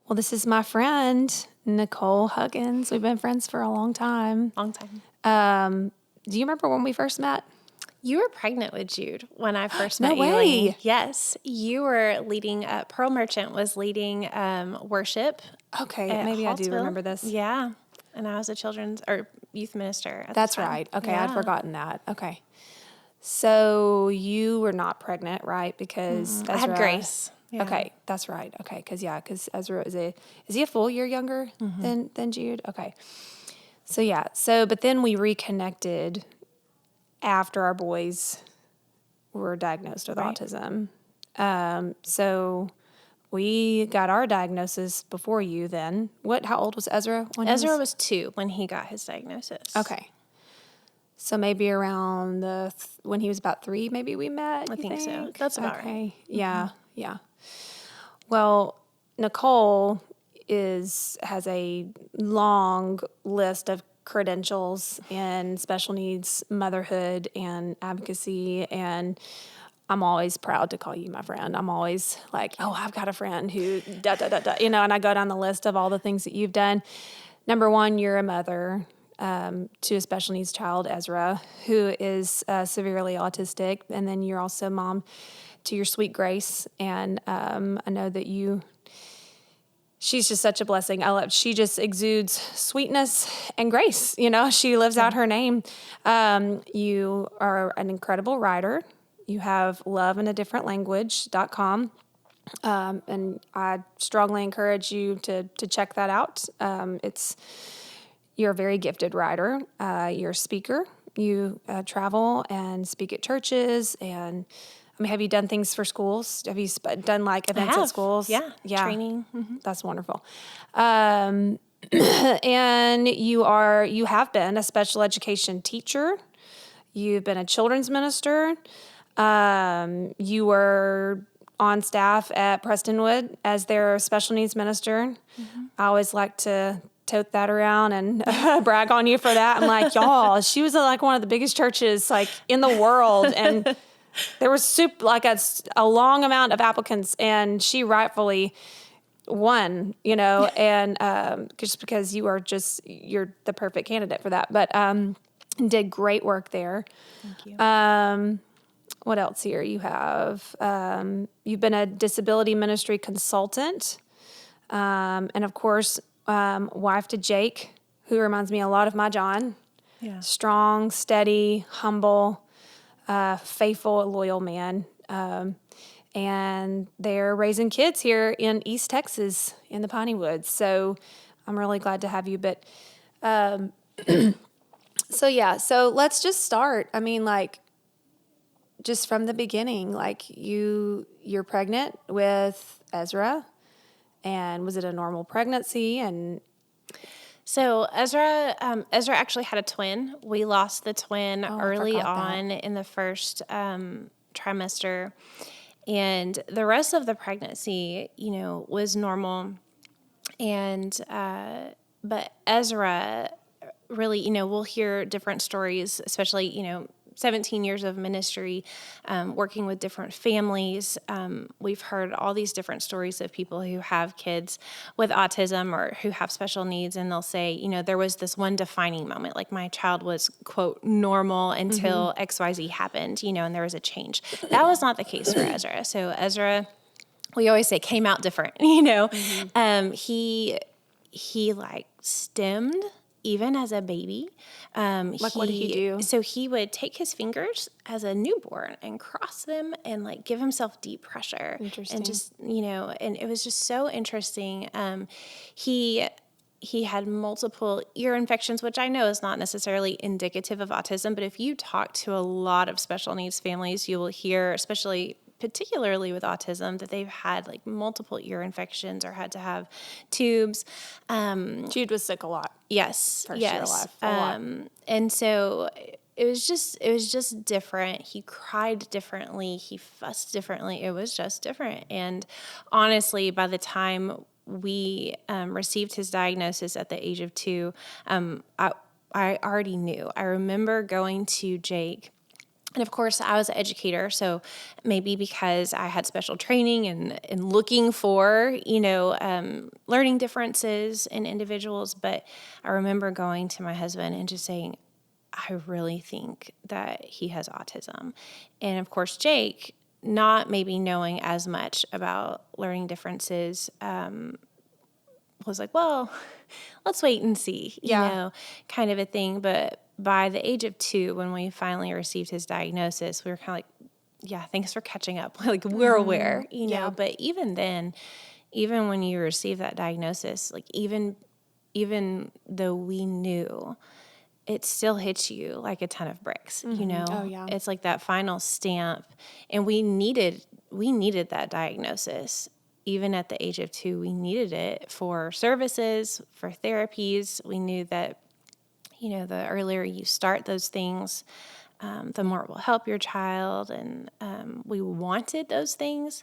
Well, this is my friend, Nichole Huggins. We've been friends for a long time. Long time. Do you remember when we first met? You were pregnant with Jude when I first No met way. you. Lainey. Yes. You were leading, Pearl Merchant was leading worship. Okay, maybe I do Hallsville. remember this. Yeah. And I was a children's or youth minister at That's the time. right. Okay, Yeah. I'd forgotten that. Okay. So you were not pregnant, right? Because Ezra... I had Grace. Yeah. Okay, that's right. Okay, because Ezra is he a full year younger than Jude? Okay. But then we reconnected after our boys were diagnosed with Right. autism. So we got our diagnosis before you then. How old was Ezra when Ezra was 2 when he got his diagnosis. Okay. So maybe around when he was about 3, maybe we met. I think so. That's about right. Yeah. Well, Nichole has a long list of credentials in special needs motherhood and advocacy, and I'm always proud to call you my friend. I'm always like, oh, I've got a friend who and I go down the list of all the things that you've done. Number one, you're a mother to a special needs child, Ezra, who is severely autistic, and then you're also mom to your sweet Grace, and I know that she's just such a blessing. She just exudes sweetness and grace. She lives out her name. You are an incredible writer. You have loveinaDifferentLanguage.com. And I strongly encourage you to check that out. You're a very gifted writer. You're a speaker. You travel and speak at churches. And have you done things for schools? Have you done like events at schools? Yeah. Training. Mm-hmm. That's wonderful. And you have been a special education teacher. You've been a children's minister. You were on staff at Prestonwood as their special needs minister. Mm-hmm. I always like to tote that around and brag on you for that. I'm like, y'all, she was like one of the biggest churches like in the world, and there was a long amount of applicants, and she rightfully won. And just because you're the perfect candidate for that. But did great work there. Thank you. What else here? You have, you've been a disability ministry consultant. And of course, wife to Jake, who reminds me a lot of my John. Yeah. Strong, steady, humble, faithful, loyal man. And they're raising kids here in East Texas in the Piney Woods. So I'm really glad to have you. But, so let's just start. Just from the beginning, you're pregnant with Ezra, and was it a normal pregnancy? And so Ezra actually had a twin. We lost the twin early on in the first trimester, and the rest of the pregnancy, was normal. And but Ezra really, we'll hear different stories, especially 17 years of ministry, working with different families. We've heard all these different stories of people who have kids with autism or who have special needs, and they'll say, there was this one defining moment, like my child was, quote, normal until XYZ happened, and there was a change. That was not the case for Ezra. So Ezra, we always say, came out different, He stemmed even as a baby. what did he do? So he would take his fingers as a newborn and cross them and give himself deep pressure. Interesting. And just, and it was just so interesting. He had multiple ear infections, which I know is not necessarily indicative of autism, but if you talk to a lot of special needs families, you will hear, particularly with autism, that they've had multiple ear infections or had to have tubes. Jude was sick a lot. Yes. First year of life. A lot. And so it was just different. He cried differently. He fussed differently. It was just different. And honestly, by the time we received his diagnosis at the age of 2, I already knew. I remember going to Jake And of course, I was an educator, so maybe because I had special training and looking for, learning differences in individuals. But I remember going to my husband and just saying, I really think that he has autism. And of course, Jake, not maybe knowing as much about learning differences, was like, well, let's wait and see, kind of a thing. But by the age of 2, when we finally received his diagnosis, we were kind of like, yeah, thanks for catching up. Like, we're aware, but even then, even when you receive that diagnosis, like even though we knew, it still hits you like a ton of bricks, Oh, yeah. It's like that final stamp. And we needed that diagnosis. Even at the age of 2, we needed it for services, for therapies. We knew that, the earlier you start those things, the more it will help your child. And we wanted those things,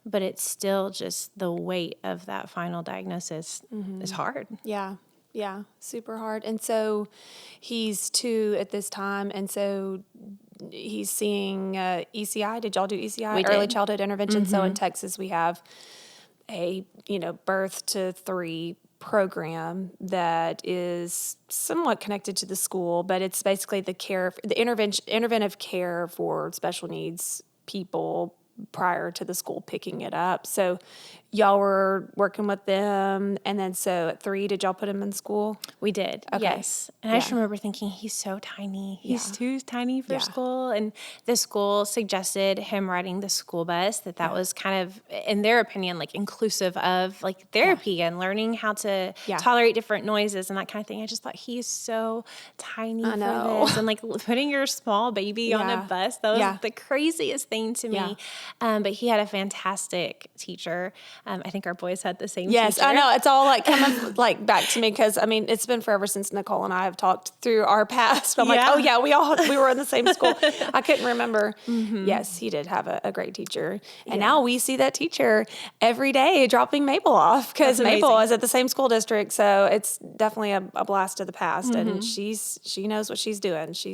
but it's still just the weight of that final diagnosis is hard. Yeah. Yeah. Super hard. And so he's 2 at this time. And so he's seeing ECI. Did y'all do ECI? We Early did. childhood intervention. So in Texas, we have a, birth to 3 program that is somewhat connected to the school, but it's basically the interventive care for special needs people prior to the school picking it up. So y'all were working with them, and then so at 3, did y'all put him in school? We did, Okay. yes. And I just remember thinking, he's so tiny. He's too tiny for school. And the school suggested him riding the school bus, that was kind of, in their opinion, like inclusive of like therapy and learning how to tolerate different noises and that kind of thing. I just thought, he's so tiny for this. And like putting your small baby on a bus, that was the craziest thing to me. But he had a fantastic teacher. I think our boys had the same Yes, teacher. I know. It's all like coming like back to me because, I mean, it's been forever since Nichole and I have talked through our past. But I'm like, oh, yeah, we were in the same school. I couldn't remember. Yes, he did have a great teacher. And now we see that teacher every day dropping Mabel off because Mabel is at the same school district. So it's definitely a blast of the past. And she knows what she's doing. So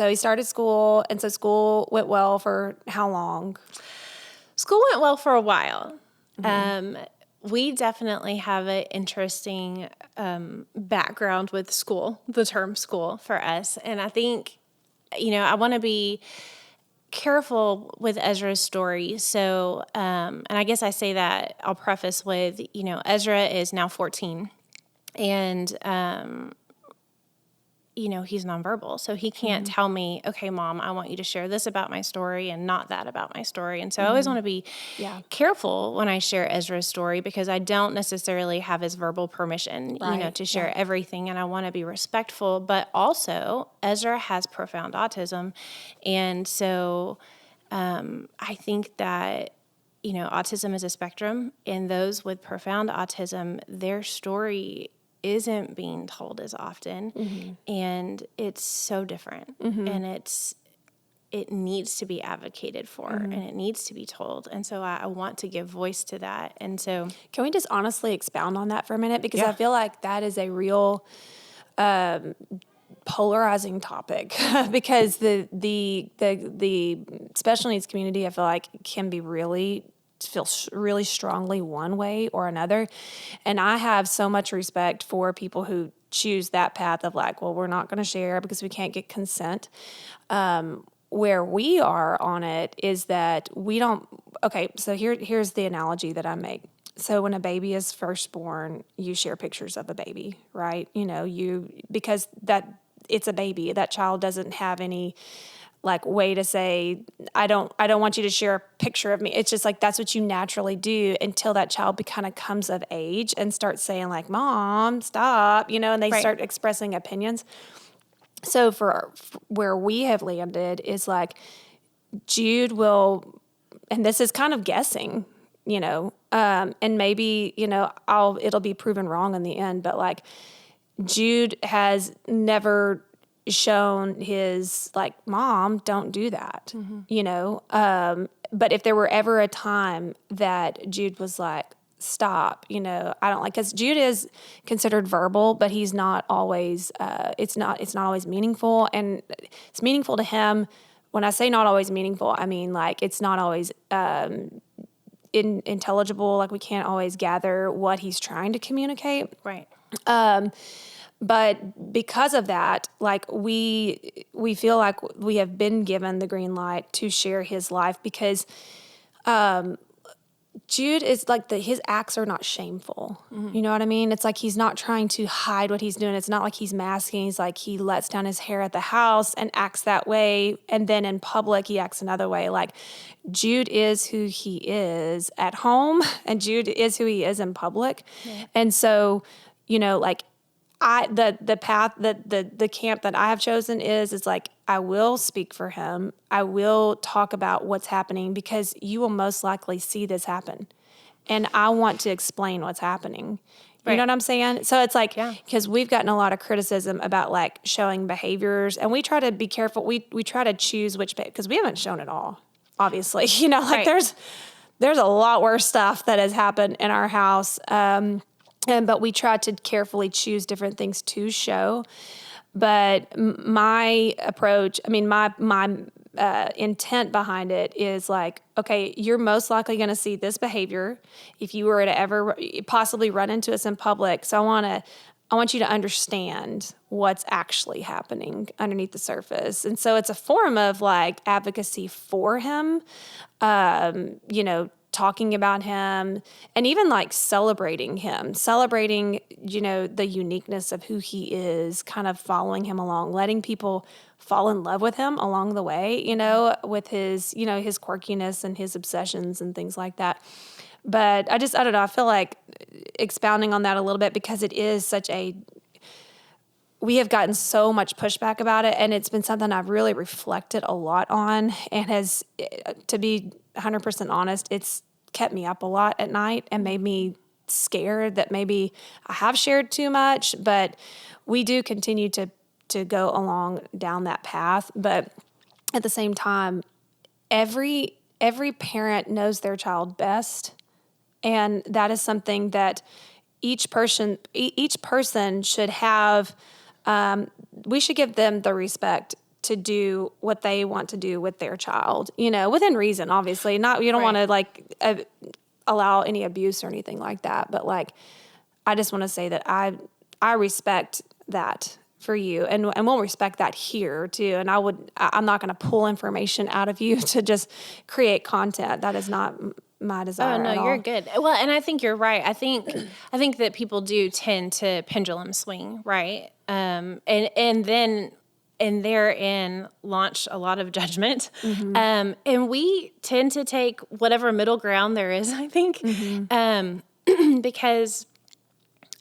he started school. And so school went well for how long? School went well for a while. We definitely have an interesting background with school, the term school for us. And I think, I want to be careful with Ezra's story. So, and I guess I say that I'll preface with, Ezra is now 14 and, he's nonverbal. So he can't tell me, okay, Mom, I want you to share this about my story and not that about my story. And so I always want to be careful when I share Ezra's story because I don't necessarily have his verbal permission, to share everything. And I want to be respectful. But also, Ezra has profound autism. And so I think that, autism is a spectrum. And those with profound autism, their story isn't being told as often, and it's so different, and it needs to be advocated for, and it needs to be told, and so I want to give voice to that. And so, can we just honestly expound on that for a minute because I feel like that is a real polarizing topic because the special needs community I feel like can be feel really strongly one way or another. And I have so much respect for people who choose that path of like, well, we're not going to share because we can't get consent. Where we are on it is that we don't, okay, so here's the analogy that I make. So when a baby is first born, you share pictures of a baby, right? Because that it's a baby, that child doesn't have any like way to say, I don't want you to share a picture of me. It's just like, that's what you naturally do until that child kind of comes of age and starts saying like, Mom, stop, and they start expressing opinions. So for where we have landed is like Jude will, and this is kind of guessing, and maybe, it'll be proven wrong in the end, but like Jude has never shown his like, Mom, don't do that, but if there were ever a time that Jude was like, stop, I don't like, because Jude is considered verbal, but he's not always, it's not always meaningful. And it's meaningful to him. When I say not always meaningful, I mean, like, it's not always intelligible. Like, we can't always gather what he's trying to communicate. Right. But because of that, like, we feel like we have been given the green light to share his life, because Jude is like, his acts are not shameful. You know what I mean? It's like, he's not trying to hide what he's doing. It's not like he's masking. He's like, he lets down his hair at the house and acts that way, and then in public he acts another way. Like, Jude is who he is at home, and Jude is who he is in public. Yeah. And so, like, the path that the camp that I have chosen is like, I will speak for him. I will talk about what's happening, because you will most likely see this happen. And I want to explain what's happening. You know what I'm saying? So it's like, because we've gotten a lot of criticism about, like, showing behaviors, and we try to be careful. We try to choose which, because we haven't shown it all, obviously. There's a lot worse stuff that has happened in our house. But we try to carefully choose different things to show. But my approach, my intent behind it is like, okay, you're most likely going to see this behavior if you were to ever possibly run into us in public. So I want you to understand what's actually happening underneath the surface. And so it's a form of, like, advocacy for him, talking about him, and even, like, celebrating him, the uniqueness of who he is, kind of following him along, letting people fall in love with him along the way, with his, his quirkiness and his obsessions and things like that. But I don't know, I feel like expounding on that a little bit, because it is we have gotten so much pushback about it, and it's been something I've really reflected a lot on, and has, to be 100% honest, it's kept me up a lot at night and made me scared that maybe I have shared too much. But we do continue to go along down that path. But at the same time, every parent knows their child best, and that is something that each person should have. We should give them the respect to do what they want to do with their child, within reason, obviously. You don't want to, like, allow any abuse or anything like that. But, like, I just want to say that I respect that for you, and we'll respect that here too. And I'm not going to pull information out of you to just create content. That is not my desire. Oh, no, you're good. Well, and I think you're right. I think that people do tend to pendulum swing, right? And therein launch a lot of judgment. Mm-hmm. And we tend to take whatever middle ground there is, I think. Mm-hmm. Because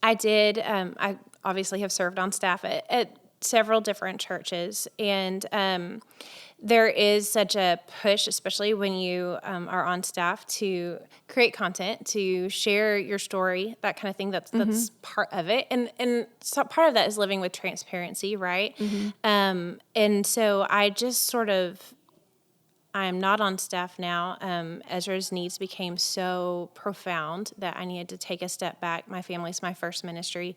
I obviously have served on staff at several different churches, and there is such a push, especially when you are on staff, to create content, to share your story, that kind of thing. That's part of it. And so part of that is living with transparency, right? Mm-hmm. And so I'm not on staff now. Ezra's needs became so profound that I needed to take a step back. My family's my first ministry.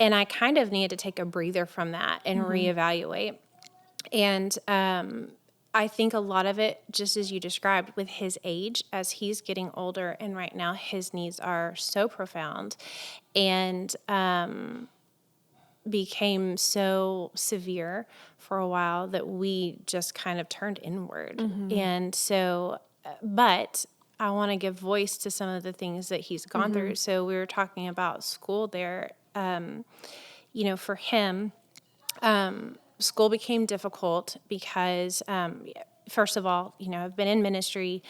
And I kind of needed to take a breather from that and reevaluate. And I think a lot of it, just as you described, with his age, as he's getting older, and right now his needs are so profound and became so severe for a while that we just kind of turned inward. Mm-hmm. And so, but I want to give voice to some of the things that he's gone through. So we were talking about school there. For him, school became difficult because, first of all, I've been in ministry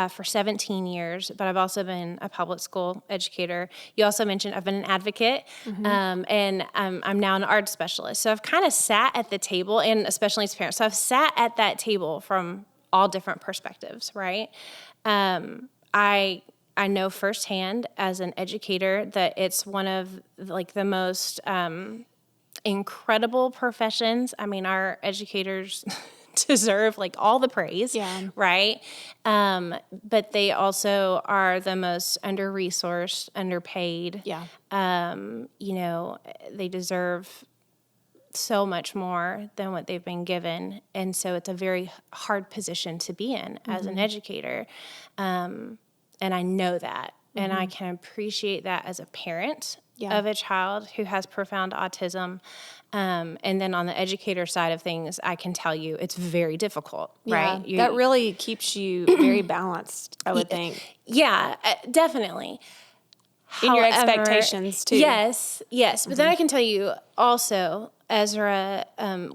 for 17 years, but I've also been a public school educator. You also mentioned I've been an advocate, and I'm now an art specialist. So I've kind of sat at the table, and a special needs parent. So I've sat at that table from all different perspectives, right? I know firsthand as an educator that it's one of, like, the most incredible professions. I mean, our educators deserve like all the praise, Yeah. right? But they also are the most under-resourced, underpaid. Yeah. They deserve so much more than what they've been given. And so it's a very hard position to be in as an educator. And I know that. And I can appreciate that as a parent of a child who has profound autism. And then on the educator side of things, I can tell you it's very difficult, right? That really keeps you very balanced, I would think. Yeah, definitely. In your However, expectations, too. Yes. But then I can tell you also, Ezra,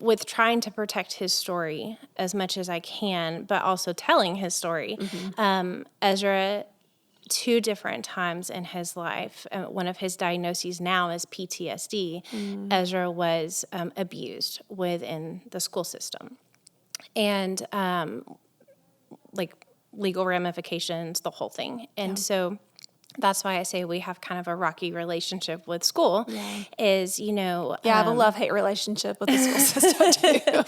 with trying to protect his story as much as I can, but also telling his story, Ezra, 2 different times in his life, one of his diagnoses now is PTSD. Ezra was abused within the school system. And like legal ramifications, the whole thing. And so that's why I say we have kind of a rocky relationship with school is, I have a love-hate relationship with the school system too.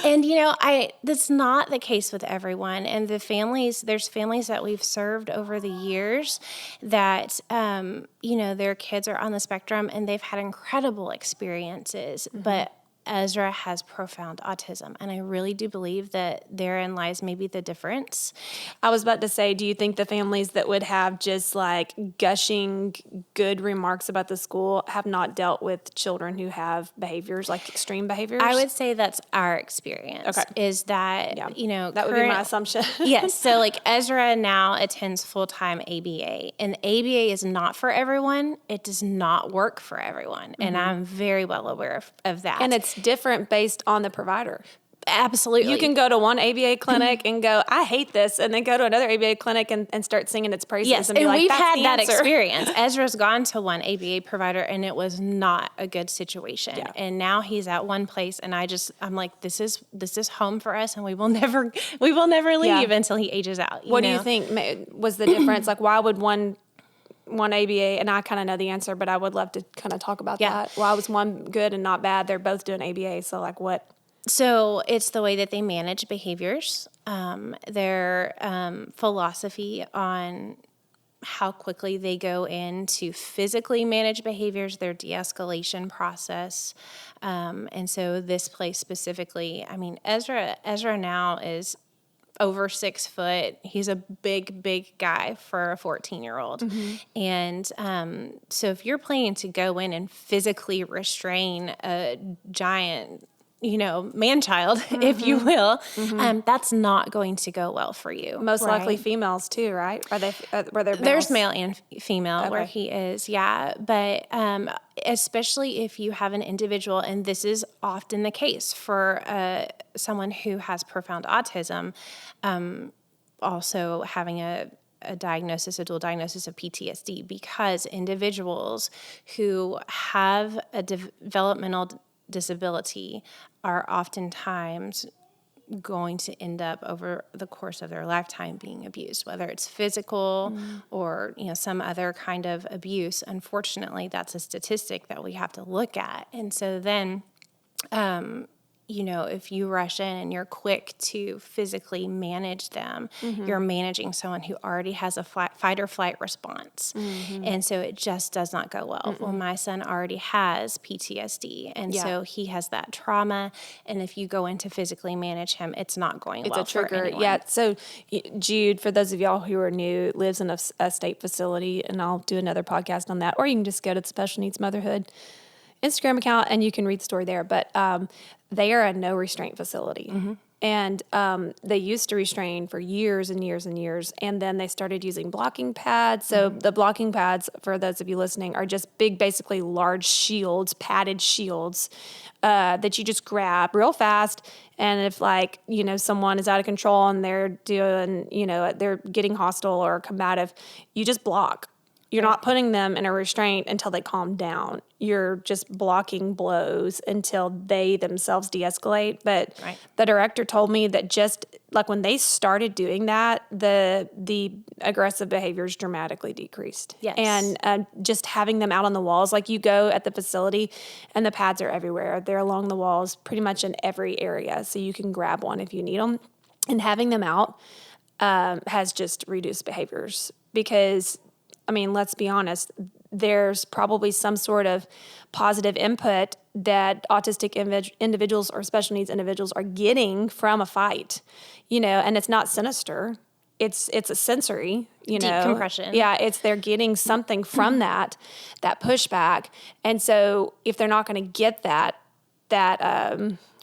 And, that's not the case with everyone. And there's families that we've served over the years that, their kids are on the spectrum and they've had incredible experiences, but Ezra has profound autism, and I really do believe that therein lies maybe the difference. I was about to say, do you think the families that would have just like gushing good remarks about the school have not dealt with children who have behaviors, like extreme behaviors? I would say that's our experience. Okay. Is that, that would be my assumption. Yes. So like Ezra now attends full-time ABA, and ABA is not for everyone. It does not work for everyone. And I'm very well aware of that. And it's different based on the provider. Absolutely. You can go to one ABA clinic and go, I hate this, and then go to another ABA clinic and start singing its praises. Yes, and be like, we've that's had the that answer. experience. Ezra's gone to one ABA provider, and it was not a good situation. Yeah. And now he's at one place, and I'm like, this is home for us, and we will never leave until he ages out. What do you think was the difference? Like, why would one ABA, and I kind of know the answer, but I would love to kind of talk about that. Why was one good and not bad? They're both doing ABA, so like what? So it's the way that they manage behaviors, their philosophy on how quickly they go in to physically manage behaviors, their de-escalation process. And so this place specifically, Ezra now is over 6 foot. He's a big guy for a 14-year-old. And so if you're planning to go in and physically restrain a giant, man-child, if you will, that's not going to go well for you. Most likely females too, right? Were there males? There's male and female where he is, but especially if you have an individual, and this is often the case for someone who has profound autism, also having a dual diagnosis of PTSD, because individuals who have a developmental disability are oftentimes going to end up over the course of their lifetime being abused, whether it's physical or some other kind of abuse. Unfortunately, that's a statistic that we have to look at. And so then if you rush in and you're quick to physically manage them, you're managing someone who already has a fight or flight response. And so it just does not go well. Well, my son already has PTSD, and so he has that trauma. And if you go in to physically manage him, it's not going well for anyone. It's a trigger. Yeah. So Jude, for those of y'all who are new, lives in a state facility, and I'll do another podcast on that. Or you can just go to the Special Needs Motherhood Instagram account and you can read the story there. But they are a no restraint facility. And they used to restrain for years and years and years. And then they started using blocking pads. So the blocking pads, for those of you listening, are just big, basically large shields, padded shields that you just grab real fast. And if someone is out of control and they're doing, they're getting hostile or combative, you just block. You're not putting them in a restraint until they calm down. You're just blocking blows until they themselves de-escalate. But the director told me that just like when they started doing that, the aggressive behaviors dramatically decreased. Yes. And just having them out on the walls, like you go at the facility and the pads are everywhere. They're along the walls pretty much in every area. So you can grab one if you need them. And having them out has just reduced behaviors because, I mean, let's be honest, there's probably some sort of positive input that autistic individuals or special needs individuals are getting from a fight, and it's not sinister. It's a sensory, decompression. Yeah, they're getting something from that pushback. And so if they're not going to get that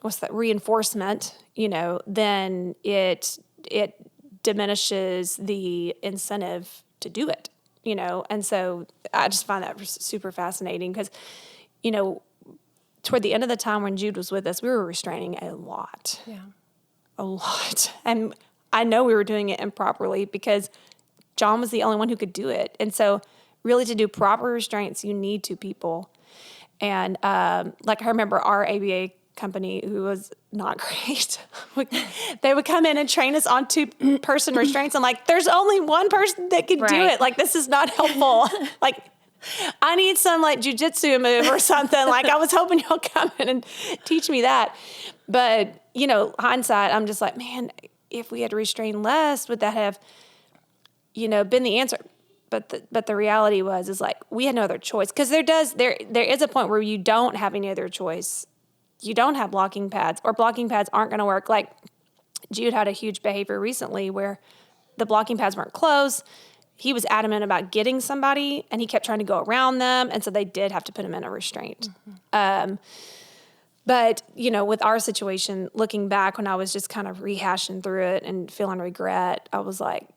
what's that reinforcement, then it diminishes the incentive to do it. And so I just find that super fascinating because, toward the end of the time when Jude was with us, we were restraining a lot. Yeah. A lot. And I know we were doing it improperly because John was the only one who could do it. And so really to do proper restraints, you need two people. And like I remember our ABA company, who was not great, they would come in and train us on 2-person restraints. I'm like, there's only one person that can do it. Like, this is not helpful. Like, I need some like jujitsu move or something. Like, I was hoping y'all come in and teach me that. But, hindsight, I'm just like, man, if we had restrained less, would that have, been the answer? But the reality is like, we had no other choice. Because there is a point where you don't have any other choice. You don't have blocking pads, or blocking pads aren't going to work. Like Jude had a huge behavior recently where the blocking pads weren't closed. He was adamant about getting somebody, and he kept trying to go around them, and so they did have to put him in a restraint. Mm-hmm. But, with our situation, looking back when I was just kind of rehashing through it and feeling regret, I was like,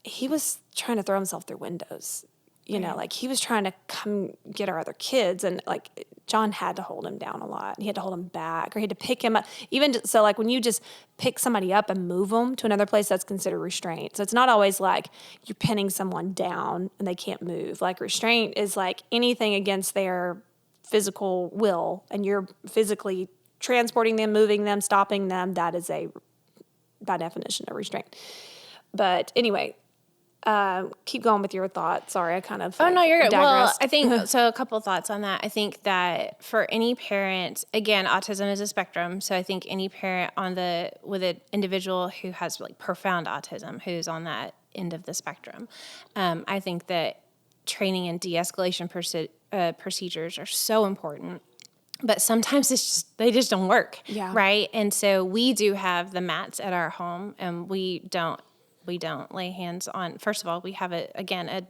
he was trying to throw himself through windows. Like he was trying to come get our other kids, and like John had to hold him down a lot. He had to hold him back, or he had to pick him up. So like when you just pick somebody up and move them to another place, that's considered restraint. So it's not always like you're pinning someone down and they can't move. Like restraint is like anything against their physical will, and you're physically transporting them, moving them, stopping them. That is by definition a restraint. But anyway, keep going with your thoughts. Sorry, I kind of no, you're good. digressed. Well, I think so. A couple of thoughts on that. I think that for any parent, again, autism is a spectrum. So I think any parent with an individual who has like profound autism, who's on that end of the spectrum, I think that training and de-escalation procedures are so important. But sometimes they just don't work. Yeah. Right. And so we do have the mats at our home, and we don't lay hands on. First of all, we have a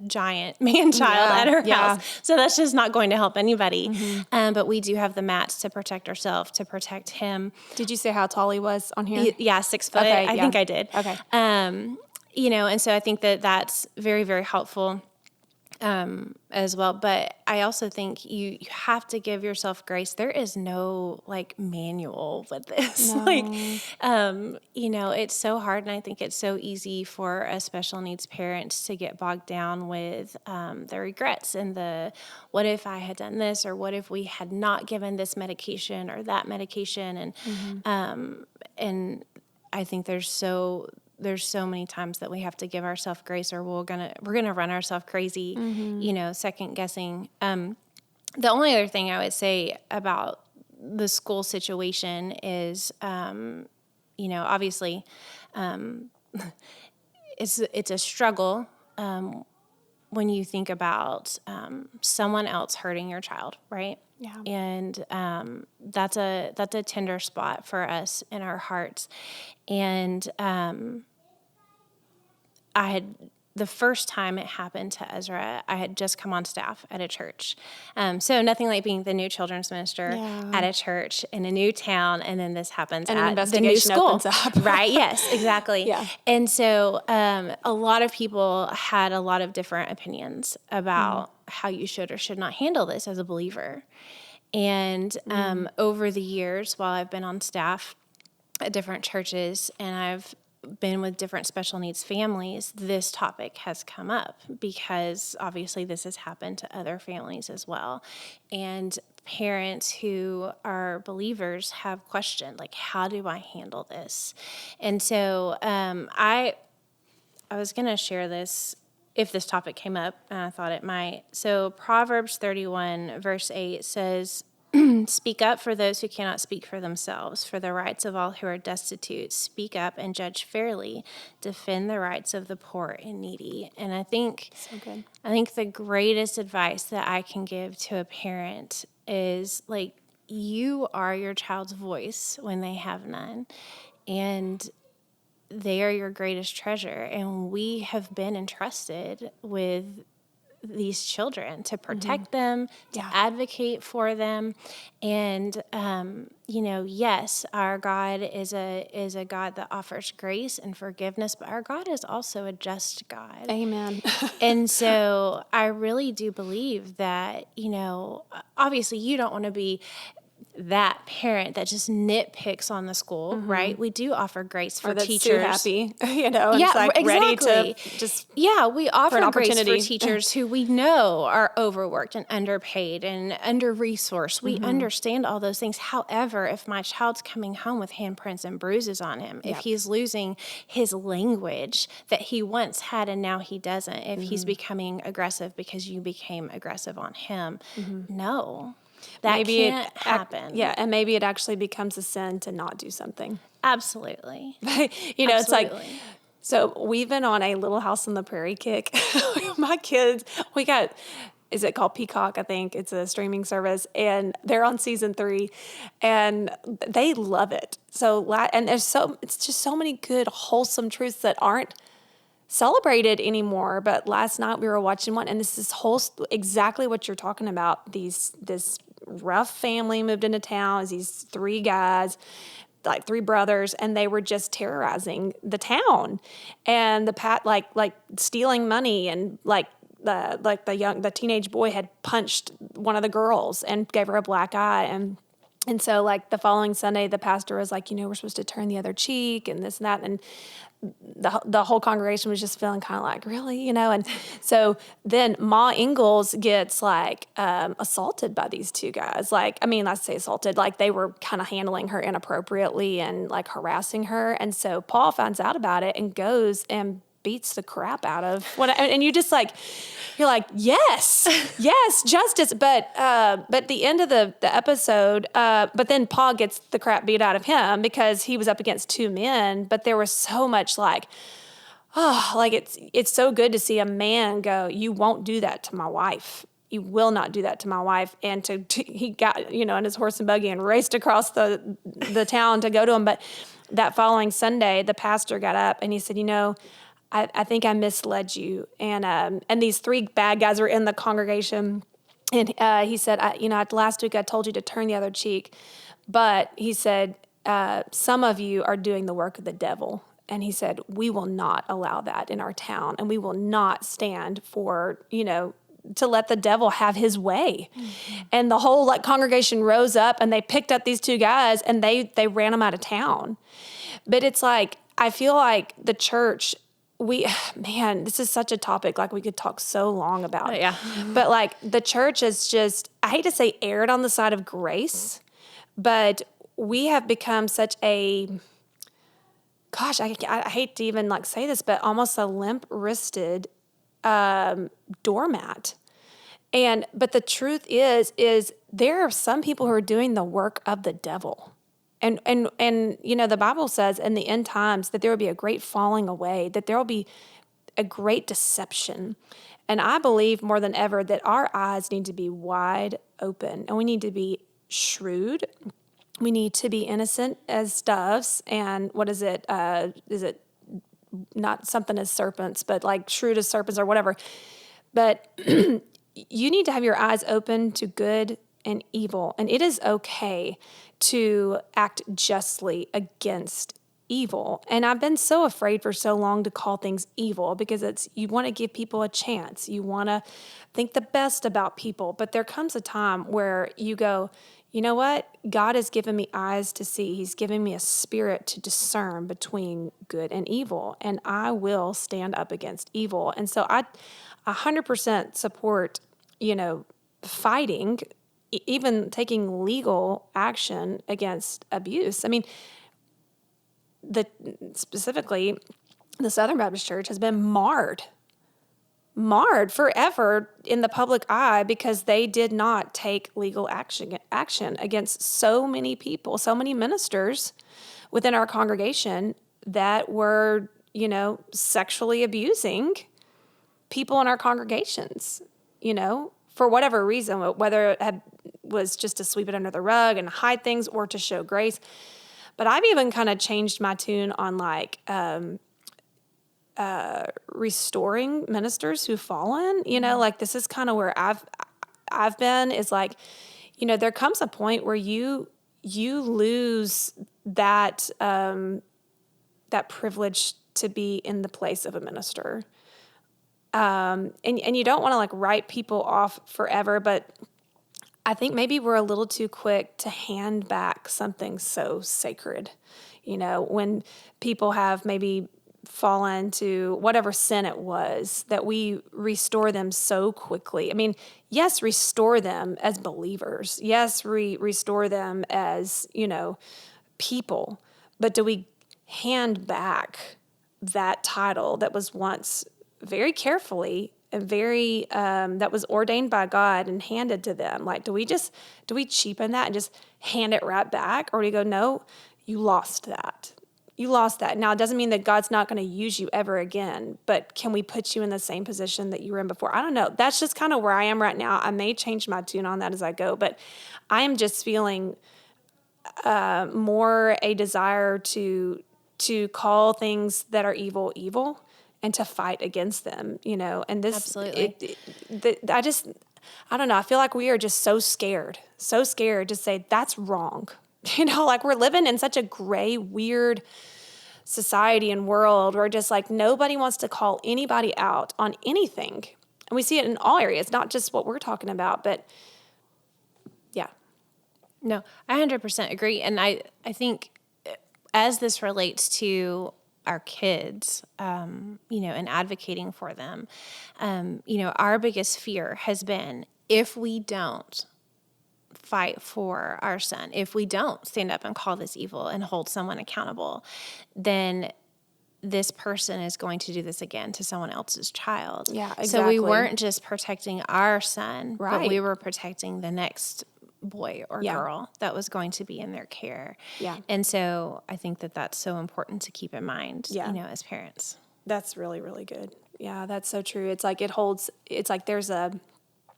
giant man-child at our house. So that's just not going to help anybody. Mm-hmm. But we do have the mats to protect ourselves, to protect him. Did you say how tall he was on here? 6 foot. Okay, I think I did. Okay. And so I think that that's very, very helpful. As well. But I also think you have to give yourself grace. There is no like manual with this. No. It's so hard. And I think it's so easy for a special needs parents to get bogged down with the regrets and the, what if I had done this, or what if we had not given this medication or that medication? And, and I think there's so many times that we have to give ourselves grace, or we're gonna run ourselves crazy, second guessing. The only other thing I would say about the school situation is, obviously, it's a struggle when you think about someone else hurting your child, right? Yeah. And that's a tender spot for us in our hearts. And the first time it happened to Ezra, I had just come on staff at a church. So nothing like being the new children's minister at a church in a new town, and then this happens and at the new school. Right, yes, exactly. Yeah. And so a lot of people had a lot of different opinions about how you should or should not handle this as a believer. And over the years, while I've been on staff at different churches, and I've been with different special needs families, this topic has come up because obviously this has happened to other families as well. And parents who are believers have questioned, like, how do I handle this? And so I was going to share this if this topic came up, and I thought it might. So Proverbs 31, verse 8 says, speak up for those who cannot speak for themselves, for the rights of all who are destitute. Speak up and judge fairly. Defend the rights of the poor and needy. And I think the greatest advice that I can give to a parent is, like, you are your child's voice when they have none. And they are your greatest treasure. And we have been entrusted with these children to protect them, to advocate for them. And, yes, our God is a God that offers grace and forgiveness, but our God is also a just God. Amen. And so I really do believe that, obviously you don't want to be that parent that just nitpicks on the school, right? We do offer grace for or that's teachers. too happy, and it's like ready to just we offer an grace for opportunity. teachers who we know are overworked and underpaid and under-resourced. We understand all those things. However, if my child's coming home with handprints and bruises on him, if he's losing his language that he once had and now he doesn't, if he's becoming aggressive because you became aggressive on him, no. That can't happen. And maybe it actually becomes a sin to not do something. Absolutely. It's like, so we've been on a Little House on the Prairie kick. My kids, is it called Peacock? I think it's a streaming service, and they're on season 3, and they love it. So, and it's just so many good, wholesome truths that aren't celebrated anymore. But last night we were watching one, and exactly what you're talking about. This rough family moved into town. These 3 guys, like 3 brothers, and they were just terrorizing the town, and like stealing money, and the teenage boy had punched one of the girls and gave her a black eye, and so like the following Sunday the pastor was like, we're supposed to turn the other cheek and this and that, and the whole congregation was just feeling kind of like, really, and so then Ma Ingalls gets like assaulted by these 2 guys. Like, I mean, let's say assaulted, like they were kind of handling her inappropriately and like harassing her. And so Paul finds out about it and goes and beats the crap out of and you just like, you're like, yes, justice. But at the end of the episode, but then Paul gets the crap beat out of him because he was up against 2 men. But there was so much like, it's so good to see a man go, you won't do that to my wife. You will not do that to my wife. And he got, in his horse and buggy and raced across the town to go to him. But that following Sunday, the pastor got up and he said, I think I misled you. And these 3 bad guys were in the congregation. And he said, last week I told you to turn the other cheek. But he said, some of you are doing the work of the devil. And he said, we will not allow that in our town. And we will not stand for, to let the devil have his way. Mm-hmm. And the whole like congregation rose up and they picked up these 2 guys and they ran them out of town. But it's like, I feel like the church, this is such a topic, like we could talk so long about. Yeah. But like the church is just, I hate to say erred on the side of grace, but we have become such a, gosh, I hate to even like say this, but almost a limp-wristed doormat. But the truth is there are some people who are doing the work of the devil. And the Bible says in the end times that there will be a great falling away, that there will be a great deception. And I believe more than ever that our eyes need to be wide open and we need to be shrewd. We need to be innocent as doves. And what is it? Is it not something as serpents, but like shrewd as serpents or whatever? But you need to have your eyes open to good and evil. And it is okay to act justly against evil. And I've been so afraid for so long to call things evil because you want to give people a chance. You want to think the best about people. But there comes a time where you go, you know what? God has given me eyes to see. He's given me a spirit to discern between good and evil, and I will stand up against evil. And so I 100% support, fighting, even taking legal action against abuse. I mean, specifically, the Southern Baptist Church has been marred forever in the public eye because they did not take legal action against so many people, so many ministers within our congregation that were, sexually abusing people in our congregations, for whatever reason, whether it was just to sweep it under the rug and hide things or to show grace. But I've even kind of changed my tune on restoring ministers who've fallen, like this is kind of where I've been is like, there comes a point where you lose that, that privilege to be in the place of a minister. And you don't want to like write people off forever, but I think maybe we're a little too quick to hand back something so sacred, when people have maybe fallen to whatever sin it was, that we restore them so quickly. I mean, yes, restore them as believers. Yes, restore them as, people. But do we hand back that title that was once very carefully and very, that was ordained by God and handed to them? Like, do we cheapen that and just hand it right back? Or do we go, no, you lost that. You lost that. Now, it doesn't mean that God's not going to use you ever again, but can we put you in the same position that you were in before? I don't know. That's just kind of where I am right now. I may change my tune on that as I go, but I am just feeling more a desire to call things that are evil, evil, and to fight against them, and this, Absolutely. I don't know. I feel like we are just so scared to say that's wrong. Like we're living in such a gray, weird society and world where just like nobody wants to call anybody out on anything. And we see it in all areas, not just what we're talking about, but yeah. No, I 100% agree. And I think as this relates to our kids, and advocating for them, our biggest fear has been if we don't fight for our son, if we don't stand up and call this evil and hold someone accountable, then this person is going to do this again to someone else's child. Yeah, exactly. So we weren't just protecting our son, Right. but we were protecting the next boy or girl that was going to be in their care. Yeah. And so I think that that's so important to keep in mind, as parents. That's really, really good. Yeah, that's so true. It's like there's a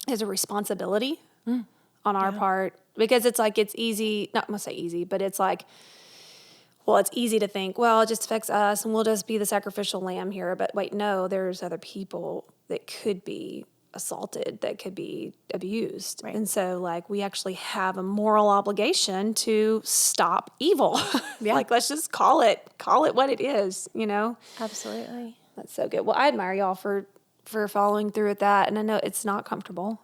responsibility on our part, because it's like, it's easy, not going to say easy, but it's like, well, it's easy to think, well, it just affects us and we'll just be the sacrificial lamb here. But wait, no, there's other people that could be assaulted, that could be abused. Right. And so like we actually have a moral obligation to stop evil. Yeah. Like, let's just call it what it is, Absolutely. That's so good. Well, I admire y'all for following through with that. And I know it's not comfortable.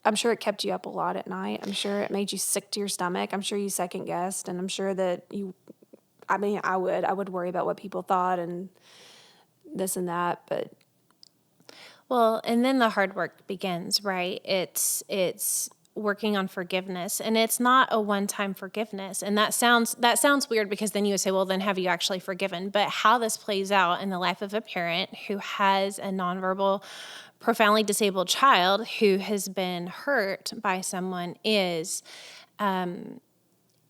I'm sure it kept you up a lot at night. I'm sure it made you sick to your stomach. I'm sure you second guessed, and I'm sure that I would worry about what people thought and this and that, but. Well, and then the hard work begins, right? It's working on forgiveness, and it's not a one-time forgiveness. And that sounds weird, because then you would say, well, then have you actually forgiven? But how this plays out in the life of a parent who has a nonverbal, profoundly disabled child who has been hurt by someone is,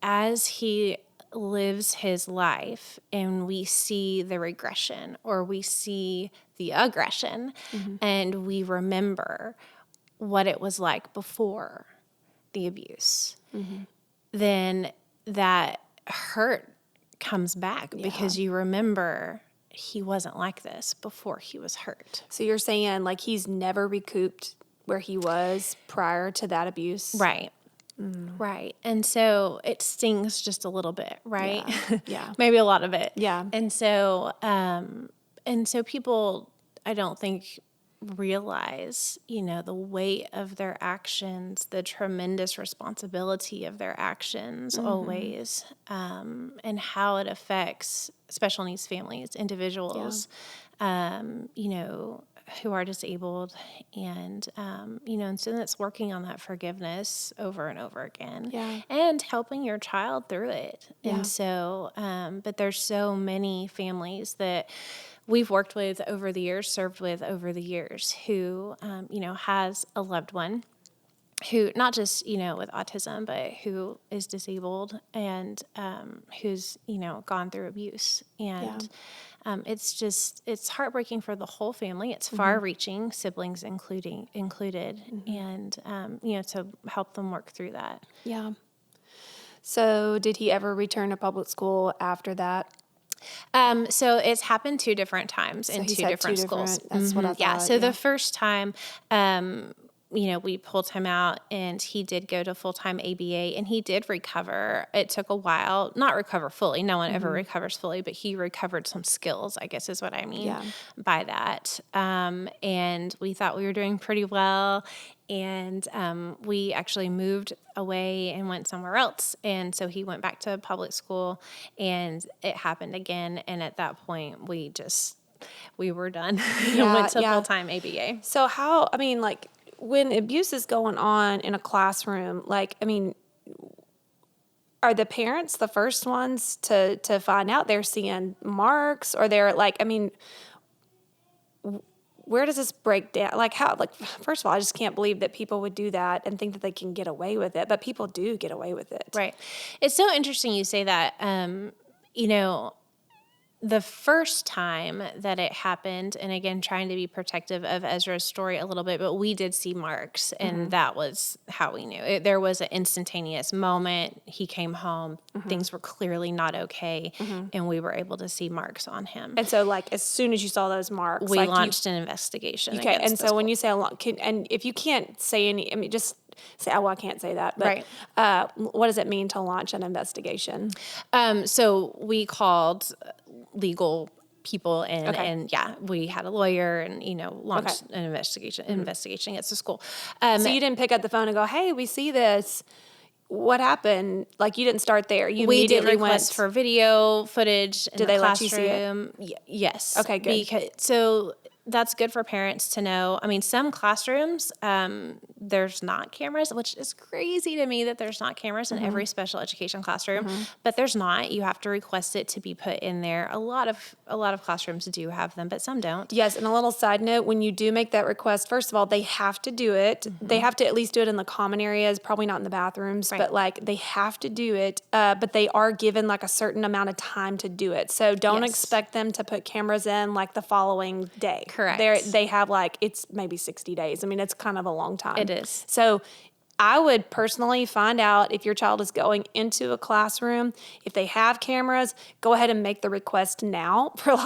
as he lives his life and we see the regression or we see the aggression, and we remember what it was like before the abuse, then that hurt comes back because you remember he wasn't like this before he was hurt. So you're saying like he's never recouped where he was prior to that abuse? Right. Right. And so it stings just a little bit, right? Yeah. Maybe a lot of it. Yeah. And so people, I don't think realize, the weight of their actions, the tremendous responsibility of their actions always, and how it affects special needs families, individuals, who are disabled, and and so that's working on that forgiveness over and over again, and helping your child through it. And so, but there's so many families that we've worked with over the years, served with over the years, who has a loved one who not just with autism, but who is disabled, and who's gone through abuse. And it's heartbreaking for the whole family. It's far-reaching, siblings included, and to help them work through that. Yeah. So did he ever return to public school after that? So it's happened 2 different times in 2 different schools. That's what I thought. Yeah. So the first time, we pulled him out, and he did go to full-time ABA, and he did recover. It took a while, not recover fully. No one ever recovers fully, but he recovered some skills, I guess is what I mean by that. And we thought we were doing pretty well. And we actually moved away and went somewhere else. And so he went back to public school, and it happened again. And at that point, we were done and went to full-time ABA. So when abuse is going on in a classroom, are the parents the first ones to find out they're seeing marks, or they're where does this break down? First of all, I just can't believe that people would do that and think that they can get away with it, but people do get away with it. Right. It's so interesting you say that. The first time that it happened, and again, trying to be protective of Ezra's story a little bit, but we did see marks, and that was how we knew. There was an instantaneous moment. He came home. Things were clearly not okay, and we were able to see marks on him. And so, as soon as you saw those marks, we launched an investigation. Okay, and so when you say and if you can't say any, just say, oh, well, I can't say that. But what does it mean to launch an investigation? So we called legal people, and we had a lawyer, and launched an investigation against the school. So you didn't pick up the phone and go, hey, we see this. What happened? You didn't start there. We did request for video footage in the classroom. Let you see it? Yes. Okay, good. So that's good for parents to know. I mean, some classrooms, there's not cameras, which is crazy to me that there's not cameras in every special education classroom, but there's not. You have to request it to be put in there. A lot of classrooms do have them, but some don't. Yes, and a little side note, when you do make that request, first of all, they have to do it. They have to at least do it in the common areas, probably not in the bathrooms, but they have to do it. But they are given a certain amount of time to do it. So don't expect them to put cameras in the following day. Correct. They have it's maybe 60 days. I mean, it's kind of a long time. It is. So I would personally find out if your child is going into a classroom. If they have cameras, go ahead and make the request now for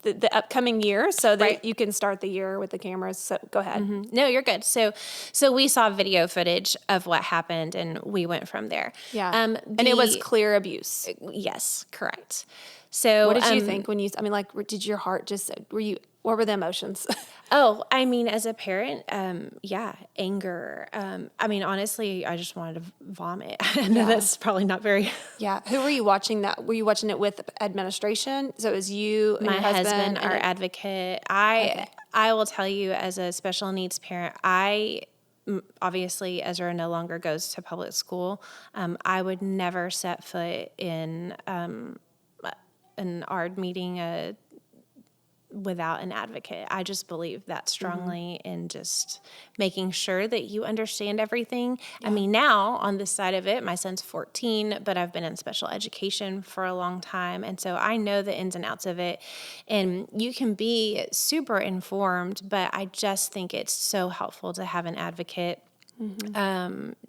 the upcoming year, so that you can start the year with the cameras. So go ahead. No, you're good. So we saw video footage of what happened, and we went from there. Yeah. And it was clear abuse. Yes, correct. So what did you think when you? I mean, did your heart what were the emotions? Oh, I mean, as a parent, anger. I mean, honestly, I just wanted to vomit. I know that's probably not very. Yeah. Who were you watching that? Were you watching it with administration? So it was you and my your husband, our advocate. I will tell you, as a special needs parent, obviously Ezra no longer goes to public school. I would never set foot in an ARD meeting without an advocate. I just believe that strongly in just making sure that you understand everything. Yeah. I mean, now on this side of it, my son's 14, but I've been in special education for a long time. And so I know the ins and outs of it. And you can be super informed, but I just think it's so helpful to have an advocate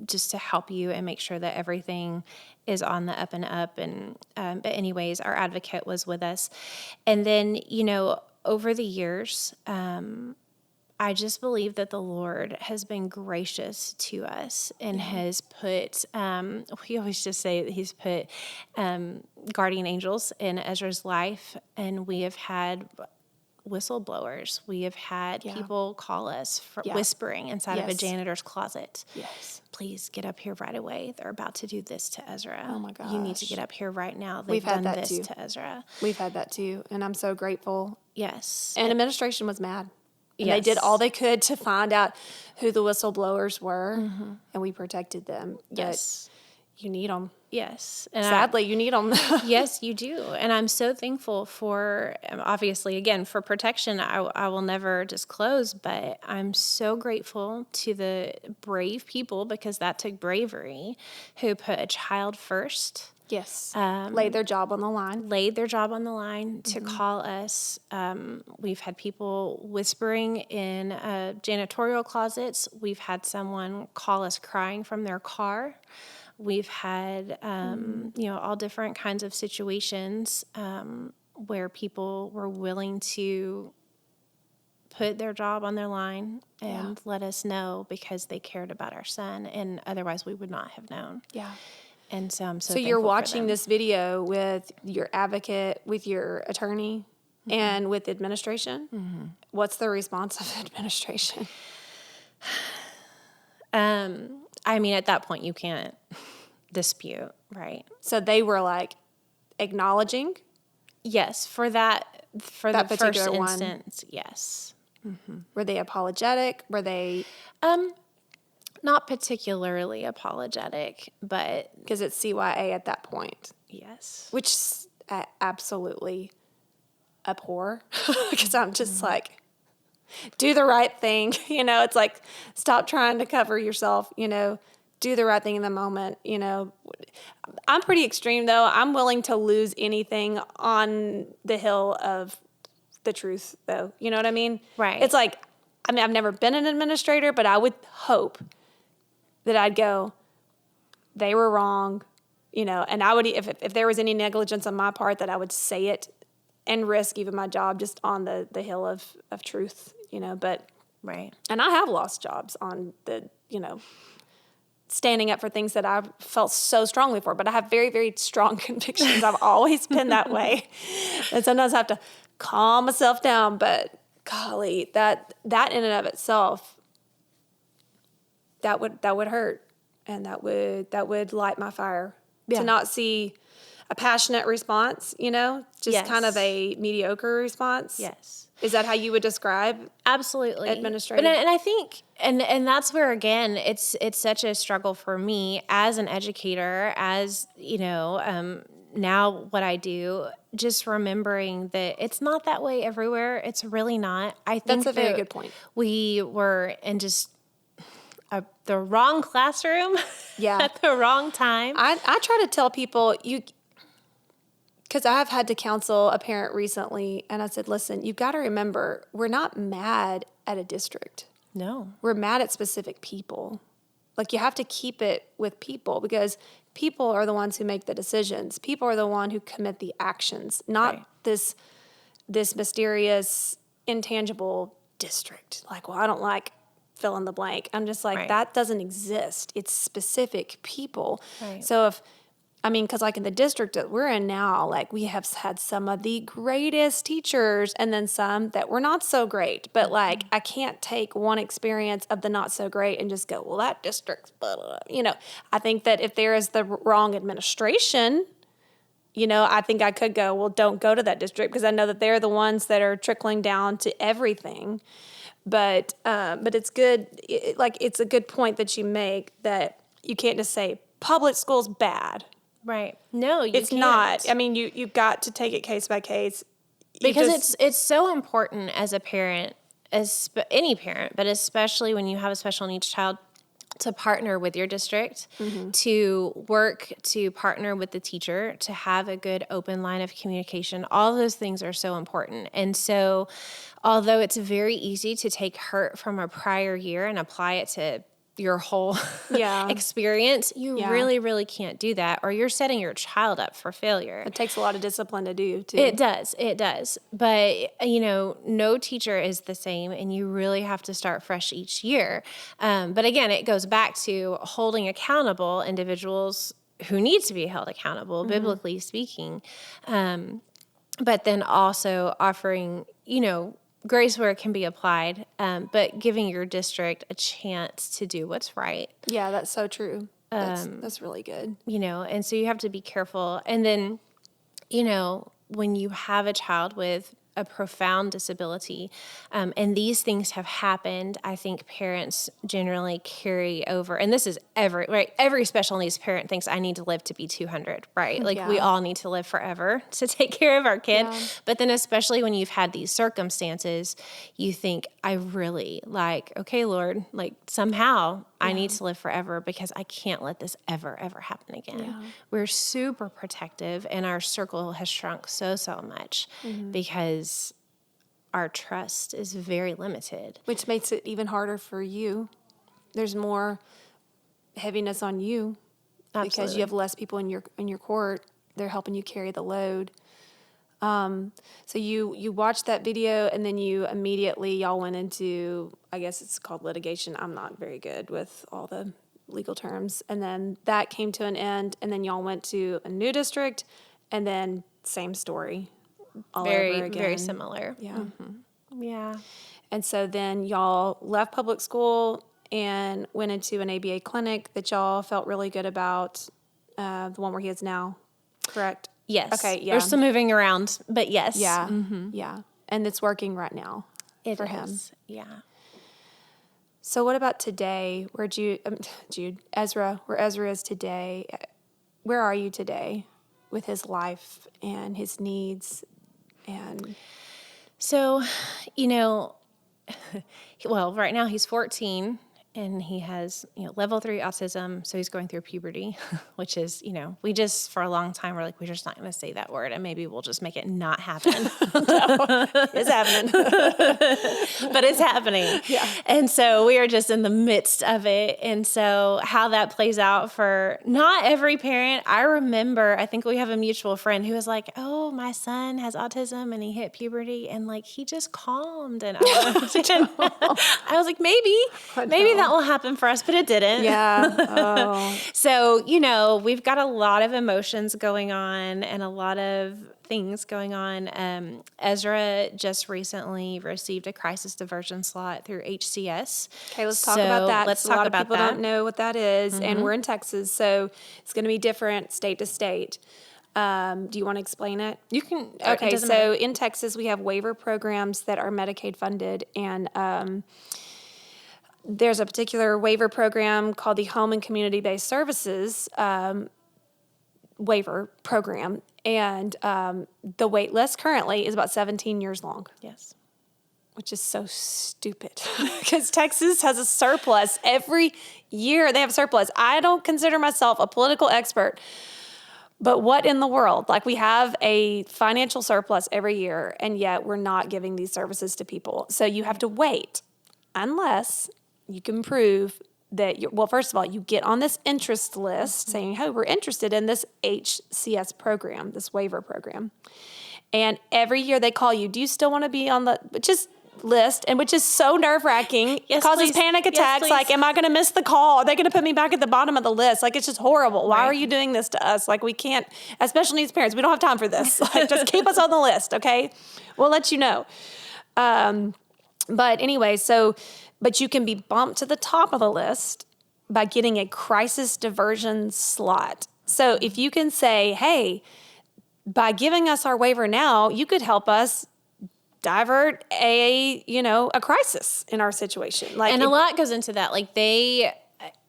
just to help you and make sure that everything is on the up and up. And but anyways, our advocate was with us. And then, over the years, I just believe that the Lord has been gracious to us and has put, we always just say that he's put guardian angels in Ezra's life, and we have had whistleblowers. We have had people call us for whispering inside of a janitor's closet. Yes. Please get up here right away. They're about to do this to Ezra. Oh, my gosh. You need to get up here right now. They've We've had done that this too. to Ezra. We've had that too, and I'm so grateful. Yes. And administration was mad. And they did all they could to find out who the whistleblowers were, and we protected them. Yes. But you need them. Yes. And sadly, you need them. Yes, you do. And I'm so thankful for, obviously, again, for protection. I will never disclose, but I'm so grateful to the brave people, because that took bravery, who put a child first. Yes. Laid their job on the line. To call us. We've had people whispering in janitorial closets. We've had someone call us crying from their car. We've had, all different kinds of situations where people were willing to put their job on their line and let us know because they cared about our son, and otherwise we would not have known. Yeah. And so I'm so So you're thankful for watching them. this video with your advocate, with your attorney, and with administration. What's the response of administration? I mean, at that point, you can't dispute, right? So they were like acknowledging? Yes, for that the first particular one. instance, yes. Were they apologetic? Were they... Not particularly apologetic, but... Because it's CYA at that point. Yes. Which I absolutely abhor. Because I'm just like, do the right thing. It's like, stop trying to cover yourself, do the right thing in the moment, I'm pretty extreme, though. I'm willing to lose anything on the hill of the truth, though. You know what I mean? Right. It's like, I've never been an administrator, but I would hope that I'd go, they were wrong, and I would, if there was any negligence on my part, that I would say it and risk even my job just on the hill of truth, but. Right. And I have lost jobs on the, standing up for things that I felt so strongly for, but I have very, very strong convictions. I've always been that way. And sometimes I have to calm myself down, but golly, that in and of itself, that would hurt, and that would light my fire. To not see a passionate response, just kind of a mediocre response. Yes. Is that how you would describe? Absolutely. Administrative? And I think, and that's where, again, it's such a struggle for me as an educator, as, now what I do, just remembering that it's not that way everywhere. It's really not. I think that's a very good point. We were in just the wrong classroom at the wrong time. I try to tell people, because I've had to counsel a parent recently, and I said, listen, you've got to remember, we're not mad at a district. No. We're mad at specific people. Like, you have to keep it with people, because people are the ones who make the decisions. People are the one who commit the actions, not this mysterious, intangible district. Like, well, I don't like fill in the blank. I'm just like, that doesn't exist. It's specific people. Right. So because like in the district that we're in now, like we have had some of the greatest teachers and then some that were not so great. But like, I can't take one experience of the not so great and just go, well, that district's blah, blah, blah. I think that if there is the wrong administration, I think I could go, well, don't go to that district, because I know that they're the ones that are trickling down to everything. But it's good. It's a good point that you make, that you can't just say public school's bad. Right. No, it's can't. not. I mean, you've got to take it case by case. Because it's so important as a parent, as any parent, but especially when you have a special needs child, to partner with your district, to work, to partner with the teacher, to have a good open line of communication. All those things are so important. And so, although it's very easy to take hurt from a prior year and apply it to your whole experience, you really, really can't do that, or you're setting your child up for failure. It takes a lot of discipline to do, too. It does. But, no teacher is the same, and you really have to start fresh each year. But again, it goes back to holding accountable individuals who need to be held accountable, biblically speaking. But then also offering grace where it can be applied, but giving your district a chance to do what's right. Yeah, that's so true. That's really good. And so you have to be careful. And then, when you have a child with a profound disability, and these things have happened, I think parents generally carry over, and this is every special needs parent thinks I need to live to be 200, right? Like we all need to live forever to take care of our kid. Yeah. But then especially when you've had these circumstances, you think, I really okay, Lord, somehow I need to live forever because I can't let this ever happen again. Yeah. We're super protective and our circle has shrunk so much because our trust is very limited. Which makes it even harder for you. There's more heaviness on you. Absolutely. Because you have less people in your court. They're helping you carry the load. So you watched that video and then you immediately, y'all went into, I guess it's called litigation. I'm not very good with all the legal terms. And then that came to an end and then y'all went to a new district and then same story all over again. Very similar. Yeah. Mm-hmm. Yeah. And so then y'all left public school and went into an ABA clinic that y'all felt really good about, the one where he is now, correct? Yes. Okay, yeah. There's some moving around, but yes. Yeah, yeah. And it's working right now for him. Yeah. So what about today? Where Ezra, where Ezra is today, where are you today with his life and his needs? And so, well, right now he's 14 and he has, level 3 autism. So he's going through puberty, which is, we just, for a long time, we're we're just not going to say that word and maybe we'll just make it not happen. It's happening. But it's happening. Yeah. And so we are just in the midst of it. And so how that plays out for not every parent, I think we have a mutual friend who was like, oh, my son has autism and he hit puberty and he just calmed. And I was like, maybe that will happen for us, but it didn't. Yeah. Oh. So, we've got a lot of emotions going on and a lot of things going on. Ezra just recently received a crisis diversion slot through HCS. Okay, let's talk about that. Let's talk about that. A lot of people don't know what that is, and we're in Texas, so it's going to be different state to state. Do you want to explain it? You can. Okay, so in Texas, we have waiver programs that are Medicaid funded, and there's a particular waiver program called the Home and Community-Based Services waiver program, and the wait list currently is about 17 years long. Yes. Which is so stupid because Texas has a surplus every year. They have a surplus. I don't consider myself a political expert, but what in the world? We have a financial surplus every year, and yet we're not giving these services to people. So you have to wait unless you can prove that first of all, you get on this interest list saying, hey, we're interested in this HCS program, this waiver program. And every year they call you, do you still want to be on the list? And which is so nerve-wracking. It causes panic attacks. Am I going to miss the call? Are they going to put me back at the bottom of the list? It's just horrible. Why are you doing this to us? We can't, as special needs parents, we don't have time for this. Just keep us on the list, okay? We'll let you know. But anyway, but you can be bumped to the top of the list by getting a crisis diversion slot. So if you can say, hey, by giving us our waiver now, you could help us divert a crisis in our situation. And a lot goes into that.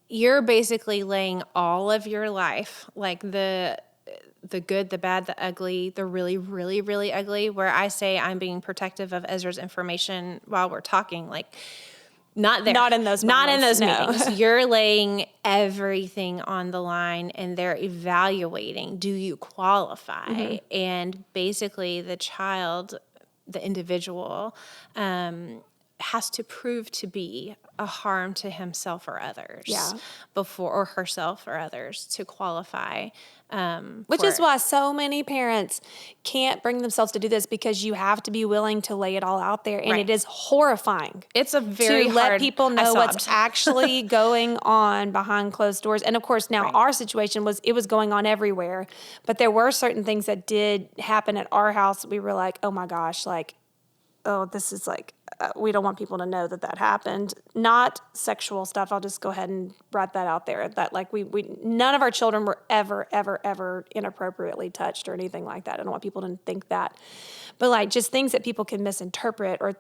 You're basically laying all of your life, the good, the bad, the ugly, the really, really, really ugly, where I say I'm being protective of Ezra's information while we're talking, not there. Not in those meetings. You're laying everything on the line and they're evaluating, do you qualify? Mm-hmm. And basically the child, the individual, has to prove to be a harm to himself or others or herself or others to qualify. Which is why so many parents can't bring themselves to do this, because you have to be willing to lay it all out there. And it is horrifying. It's a very to let people know what's actually going on behind closed doors. And of course, now our situation was going on everywhere, but there were certain things that did happen at our house. We were like, oh my gosh, oh, this is like, we don't want people to know that happened. Not sexual stuff. I'll just go ahead and write that out there. That like we none of our children were ever inappropriately touched or anything like that. I don't want people to think that. But like just things that people can misinterpret or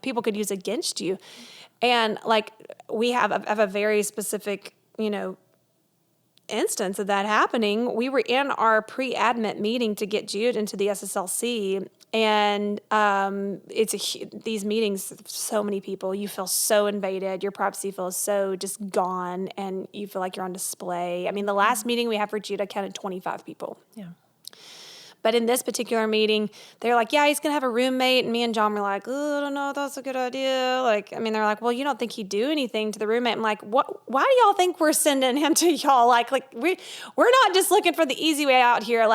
people could use against you. And like we have a very specific, instance of that happening. We were in our pre-admit meeting to get Jude into the SSLC, and these meetings, so many people, you feel so invaded, your privacy feels so just gone, and you feel like you're on display. I mean, the last meeting we had for Jude, I counted 25 people. Yeah. But in this particular meeting, they're like, yeah, he's going to have a roommate. And me and John were like, oh, I don't know if that's a good idea. They're like, well, you don't think he'd do anything to the roommate. I'm like, what? Why do y'all think we're sending him to y'all? Like we're not just looking for the easy way out here.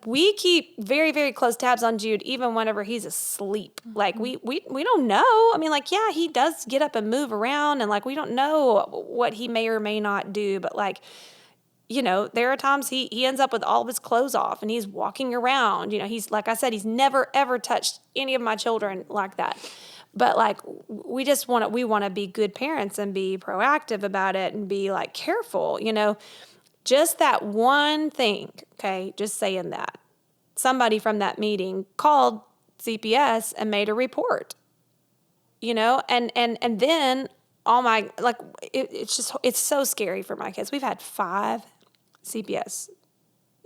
We keep very, very close tabs on Jude, even whenever he's asleep. Mm-hmm. Like we don't know. I mean, like, yeah, he does get up and move around, and like, we don't know what he may or may not do. But like, there are times he ends up with all of his clothes off and he's walking around. He's, like I said, he's never, ever touched any of my children like that. But like, we want to be good parents and be proactive about it and be like careful, just that one thing. Okay. Just saying that somebody from that meeting called CPS and made a report, and then it's so scary for my kids. We've had 5 CPS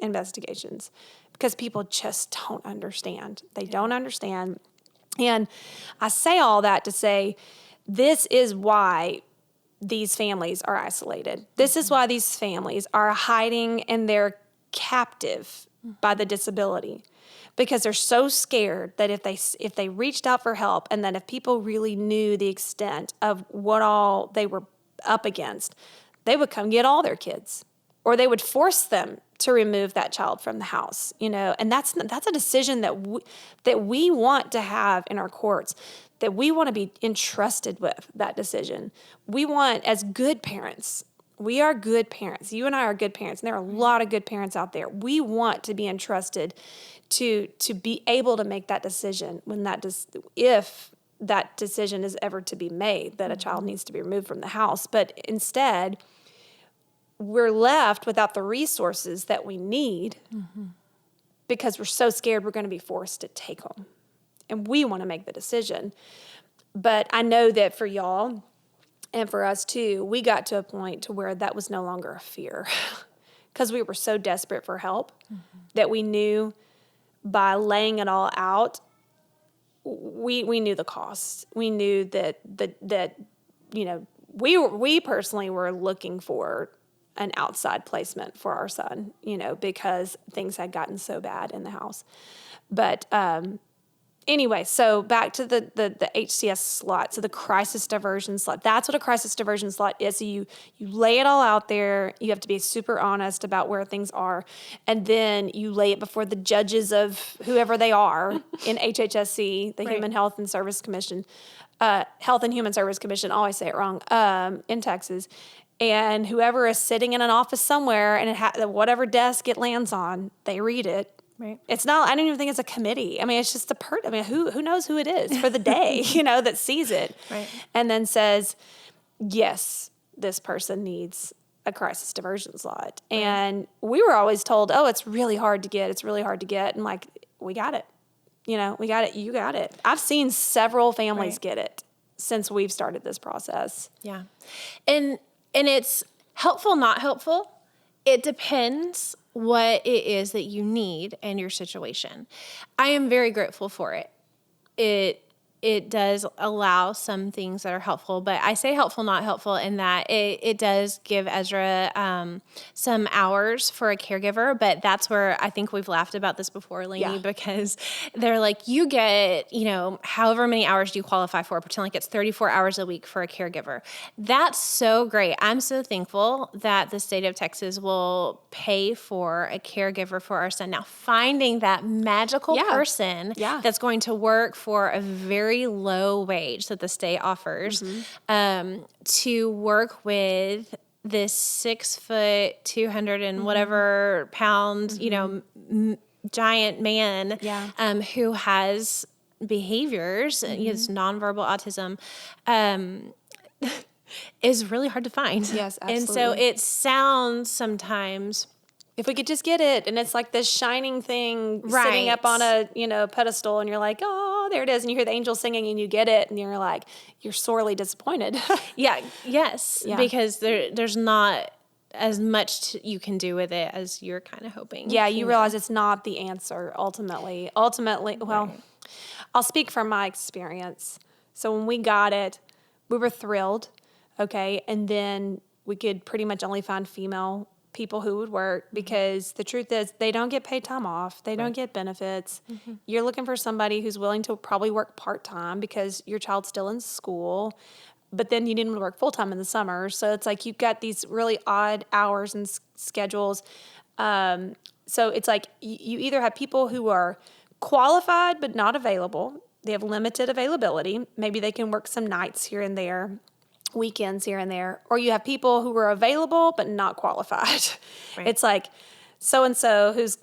investigations because people just don't understand. They don't understand. And I say all that to say, this is why these families are isolated. This is why these families are hiding and they're captive by the disability, because they're so scared that if they reached out for help, and then if people really knew the extent of what all they were up against, they would come get all their kids, or they would force them to remove that child from the house, and that's a decision that we want to have in our courts, that we want to be entrusted with that decision. We want, as good parents, we are good parents. You and I are good parents, and there are a lot of good parents out there. We want to be entrusted to be able to make that decision if that decision is ever to be made, that a child needs to be removed from the house. But instead, we're left without the resources that we need because we're so scared we're going to be forced to take them. And we want to make the decision. But I know that for y'all and for us too, we got to a point to where that was no longer a fear because we were so desperate for help that we knew by laying it all out, we knew the cost. We knew that we personally were looking for an outside placement for our son, because things had gotten so bad in the house. But anyway, so back to the HCS slot, so the crisis diversion slot. That's what a crisis diversion slot is. So you lay it all out there. You have to be super honest about where things are, and then you lay it before the judges of whoever they are in HHSC, the Human Health and Service Commission, Health and Human Service Commission. I always say it wrong. In Texas. And whoever is sitting in an office somewhere, and whatever desk it lands on, they read it. Right. It's not, I don't even think it's a committee. I mean, it's just who knows who it is for the day, that sees it. Right. And then says, yes, this person needs a crisis diversion slot. Right. And we were always told, oh, it's really hard to get. It's really hard to get. And like, we got it. We got it. You got it. I've seen several families get it since we've started this process. Yeah. And it's helpful, not helpful. It depends what it is that you need in your situation. I am very grateful for it. It does allow some things that are helpful, but I say helpful, not helpful, in that it does give Ezra some hours for a caregiver, but that's where I think we've laughed about this before, Lainey, because they're like, you get, however many hours do you qualify for, pretend like it's 34 hours a week for a caregiver. That's so great. I'm so thankful that the state of Texas will pay for a caregiver for our son. Now, finding that magical person that's going to work for a very low wage that the state offers to work with this 6 foot, 200 and whatever pound, giant man who has behaviors, it's nonverbal autism, is really hard to find. Yes, And so absolutely. it sounds sometimes If we could just get it, and it's like this shining thing sitting up on right. a pedestal, and you're like, oh, there it is, and you hear the angels singing, and you get it, and you're like, you're sorely disappointed. Yeah, yes, Yeah. because there's not as much you can do with it as you're kind of hoping. Yeah, you realize it's not the answer ultimately. Ultimately, well, Right. I'll speak from my experience. So when we got it, we were thrilled, okay? And then we could pretty much only find female people who would work because the truth is they don't get paid time off. They don't get benefits. You're looking for somebody who's willing to probably work part-time because your child's still in school. But then you didn't work full-time in the summer. So it's like you've got these really odd hours and schedules. So it's like you either have people who are qualified but not available. They have limited availability. Maybe they can work some nights here and there, weekends here and there. Or you have people who are available but not qualified. Right. It's like so-and-so who's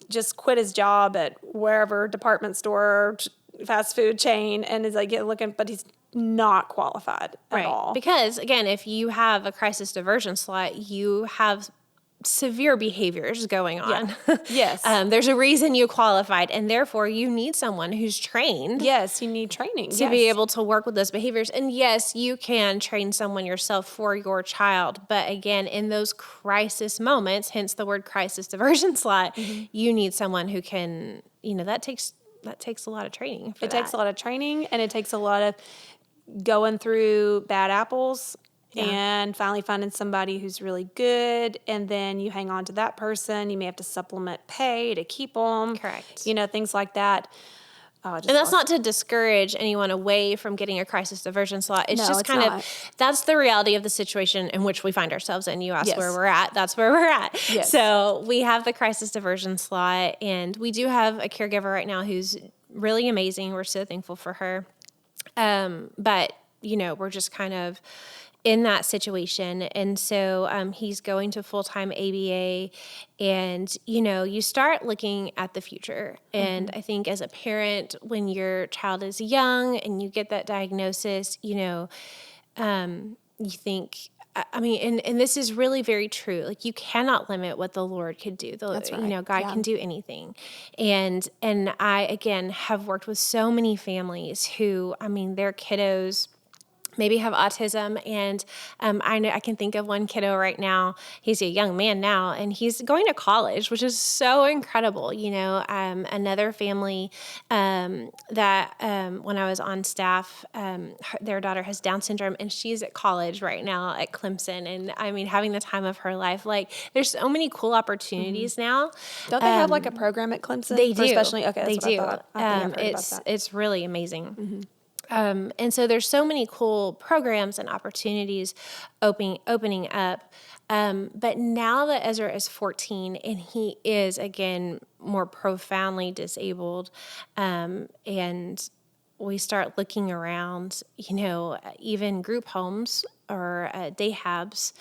just quit his job at wherever department store, fast food chain, and is like looking, but he's not qualified at all. Because again, if you have a crisis diversion slot, you have severe behaviors going on. Yes. There's a reason you qualified, and therefore you need someone who's trained Yes, you need training to be able to work with those behaviors. And yes, you can train someone yourself for your child. But again, in those crisis moments, hence the word crisis diversion slot, you need someone who can, that takes a lot of training. It takes a lot of training, and it takes a lot of going through bad apples and finally finding somebody who's really good, and then you hang on to that person. You may have to supplement pay to keep them. Correct. Things like that. Oh, And that's not to discourage anyone away from getting a crisis diversion slot. It's No, just it's kind not. of, that's the reality of the situation in which we find ourselves in. You asked Yes. where we're at. That's where we're at. Yes. So we have the crisis diversion slot, and we do have a caregiver right now who's really amazing. We're so thankful for her. But, we're just kind of in that situation. And so he's going to full-time ABA, and, you start looking at the future. And I think as a parent, when your child is young and you get that diagnosis, you think, and this is really very true. Like, you cannot limit what the Lord could do. That's right. God Yeah. can do anything. And I, again, have worked with so many families who, their kiddos maybe have autism. And I know I can think of one kiddo right now. He's a young man now, and he's going to college, which is so incredible. Another family that when I was on staff, their daughter has Down syndrome, and she's at college right now at Clemson. And having the time of her life. Like, there's so many cool opportunities now. Don't they have like a program at Clemson? They For do. especially, okay, that's They what do. I thought. I think I've heard about that. It's really amazing. And so there's so many cool programs and opportunities opening up. But now that Ezra is 14 and he is, again, more profoundly disabled, and we start looking around, even group homes or day-habs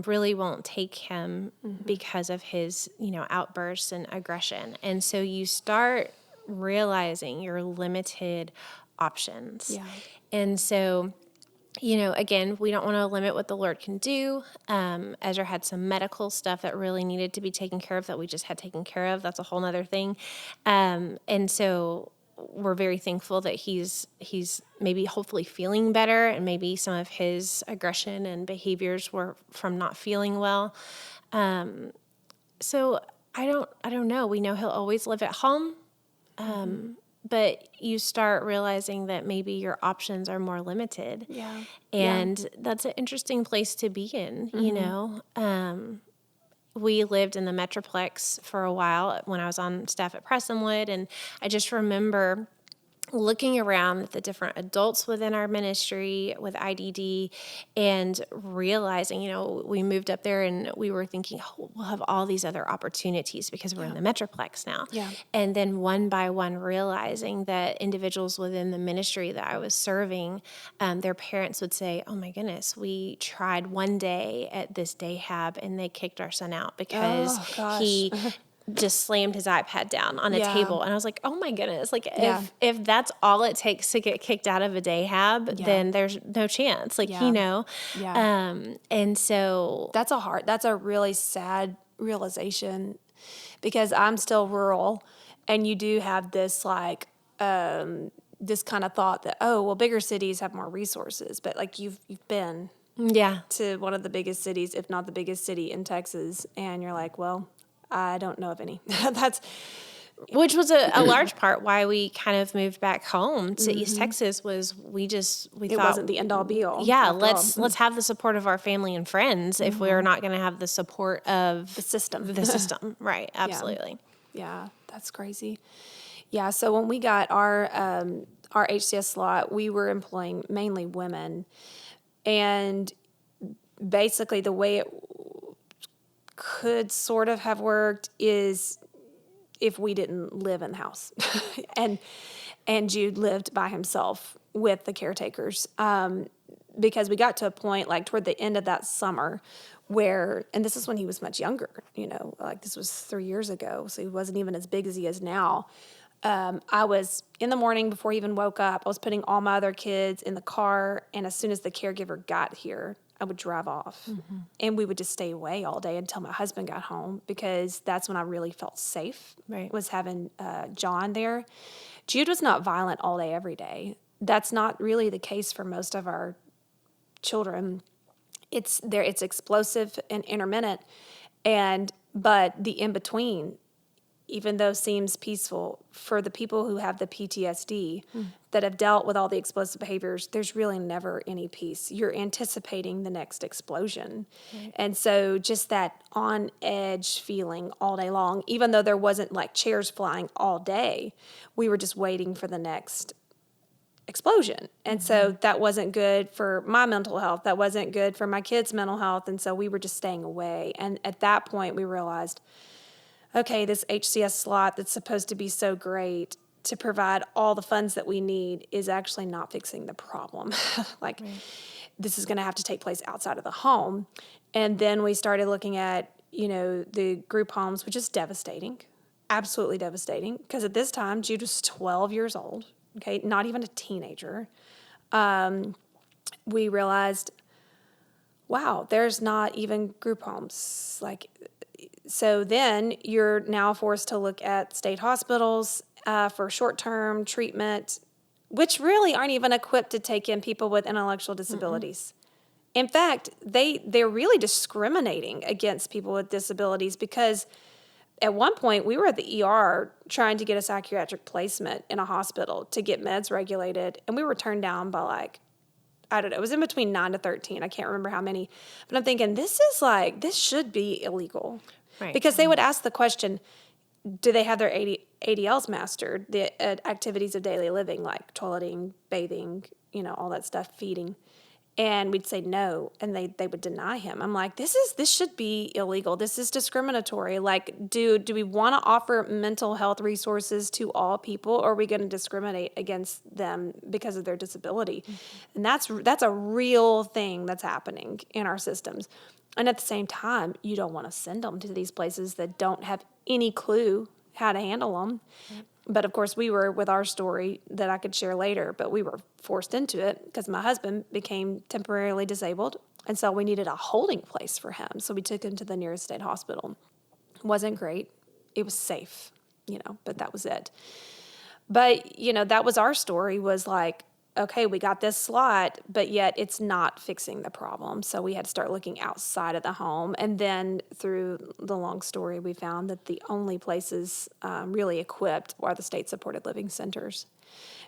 really won't take him because of his, outbursts and aggression. And so you start realizing your limited options. Yeah. And so, again, we don't want to limit what the Lord can do. Ezra had some medical stuff that really needed to be taken care of that we just had taken care of. That's a whole nother thing. And so we're very thankful that he's maybe hopefully feeling better, and maybe some of his aggression and behaviors were from not feeling well. So I don't know. We know he'll always live at home. But you start realizing that maybe your options are more limited. Yeah. And that's an interesting place to be in, We lived in the Metroplex for a while when I was on staff at Prestonwood, and I just remember looking around at the different adults within our ministry with IDD and realizing, we moved up there and we were thinking, oh, we'll have all these other opportunities because we're in the Metroplex now. Yeah. And then one by one realizing that individuals within the ministry that I was serving, their parents would say, oh my goodness, we tried one day at this day hab and they kicked our son out because Oh, gosh. he just slammed his iPad down on a Yeah. table. And I was like, oh my goodness. Like Yeah. if that's all it takes to get kicked out of a day hab, Yeah. then there's no chance. Like, Yeah. Yeah. and so That's a really sad realization, because I'm still rural, and you do have this like this kind of thought that, oh, well, bigger cities have more resources, but like you've been yeah. to one of the biggest cities, if not the biggest city in Texas, and you're like, well, I don't know of any. That's Which was a large part why we kind of moved back home to East Texas was we it thought, wasn't the end all be all. yeah, after all. let's have the support of our family and friends if we're not going to have the support of The system. the system. Right. Absolutely. Yeah, that's crazy. Yeah, so when we got our HCS slot, we were employing mainly women, and basically the way it could sort of have worked is if we didn't live in the house, and Jude lived by himself with the caretakers, because we got to a point like toward the end of that summer where, and this is when he was much younger, like this was 3 years ago, so he wasn't even as big as he is now. I was in the morning before he even woke up, I was putting all my other kids in the car, and as soon as the caregiver got here, I would drive off, and we would just stay away all day until my husband got home, because that's when I really felt safe, Right. was having John there. Jude was not violent all day, every day. That's not really the case for most of our children. It's explosive and intermittent, but the in-between, even though seems peaceful, for the people who have the PTSD that have dealt with all the explosive behaviors, there's really never any peace. You're anticipating the next explosion. Right. And so just that on edge feeling all day long, even though there wasn't like chairs flying all day, we were just waiting for the next explosion. And so that wasn't good for my mental health. That wasn't good for my kids' mental health. And so we were just staying away. And at that point, we realized, okay, this HCS slot that's supposed to be so great to provide all the funds that we need is actually not fixing the problem. This is going to have to take place outside of the home. And then we started looking at, the group homes, which is devastating, absolutely devastating, because at this time, Jude was 12 years old, okay, not even a teenager. We realized, wow, there's not even group homes. So then you're now forced to look at state hospitals for short-term treatment, which really aren't even equipped to take in people with intellectual disabilities. In fact, they're really discriminating against people with disabilities, because at one point we were at the ER trying to get a psychiatric placement in a hospital to get meds regulated, and we were turned down by I don't know, it was in between 9 to 13. I can't remember how many. But I'm thinking, this should be illegal. Right. Because they would ask the question, do they have their ADLs mastered, the activities of daily living, like toileting, bathing, all that stuff, feeding? And we'd say no, and they would deny him. I'm like, this should be illegal. This is discriminatory. Like, do we want to offer mental health resources to all people, or are we going to discriminate against them because of their disability? And that's a real thing that's happening in our systems. And at the same time, you don't want to send them to these places that don't have any clue how to handle them. Right. But of course, we were, with our story that I could share later, but we were forced into it because my husband became temporarily disabled. And so we needed a holding place for him. So we took him to the nearest state hospital. It wasn't great. It was safe, but that was it. But, that was our story, was like, okay, we got this slot, but yet it's not fixing the problem. So we had to start looking outside of the home. And then through the long story, we found that the only places really equipped are the state-supported living centers,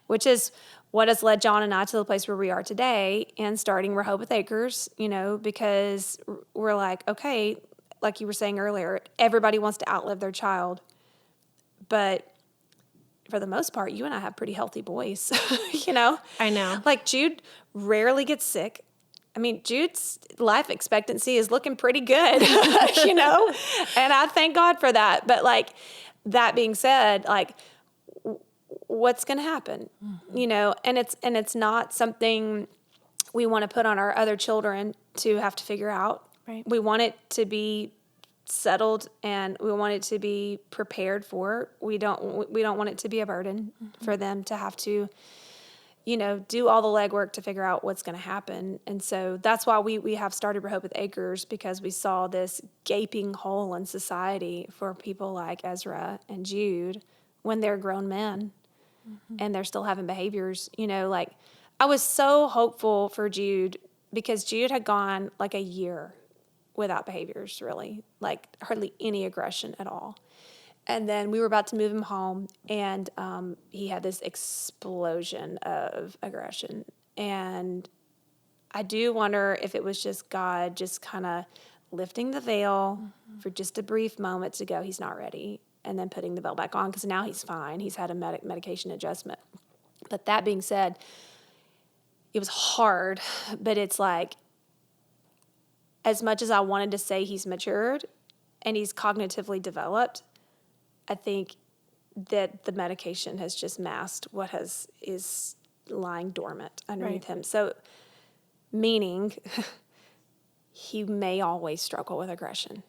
which is what has led John and I to the place where we are today, and starting Rehoboth Acres, because we're like, okay, like you were saying earlier, everybody wants to outlive their child. But for the most part, you and I have pretty healthy boys, I know. Like Jude rarely gets sick. I mean, Jude's life expectancy is looking pretty good, and I thank God for that. But that being said, what's going to happen, and it's not something we want to put on our other children to have to figure out. Right. We want it to be settled, and we want it to be prepared for. We don't want it to be a burden for them to have to, do all the legwork to figure out what's going to happen. And so that's why we have started Rehoboth Acres, because we saw this gaping hole in society for people like Ezra and Jude when they're grown men and they're still having behaviors, like I was so hopeful for Jude, because Jude had gone like a year without behaviors, really, like hardly any aggression at all. And then we were about to move him home, and he had this explosion of aggression. And I do wonder if it was just God just kind of lifting the veil for just a brief moment to go, he's not ready, and then putting the veil back on, because now he's fine. He's had a medication adjustment. But that being said, it was hard, but it's like, as much as I wanted to say he's matured and he's cognitively developed, I think that the medication has just masked what is lying dormant underneath him. So, meaning he may always struggle with aggression.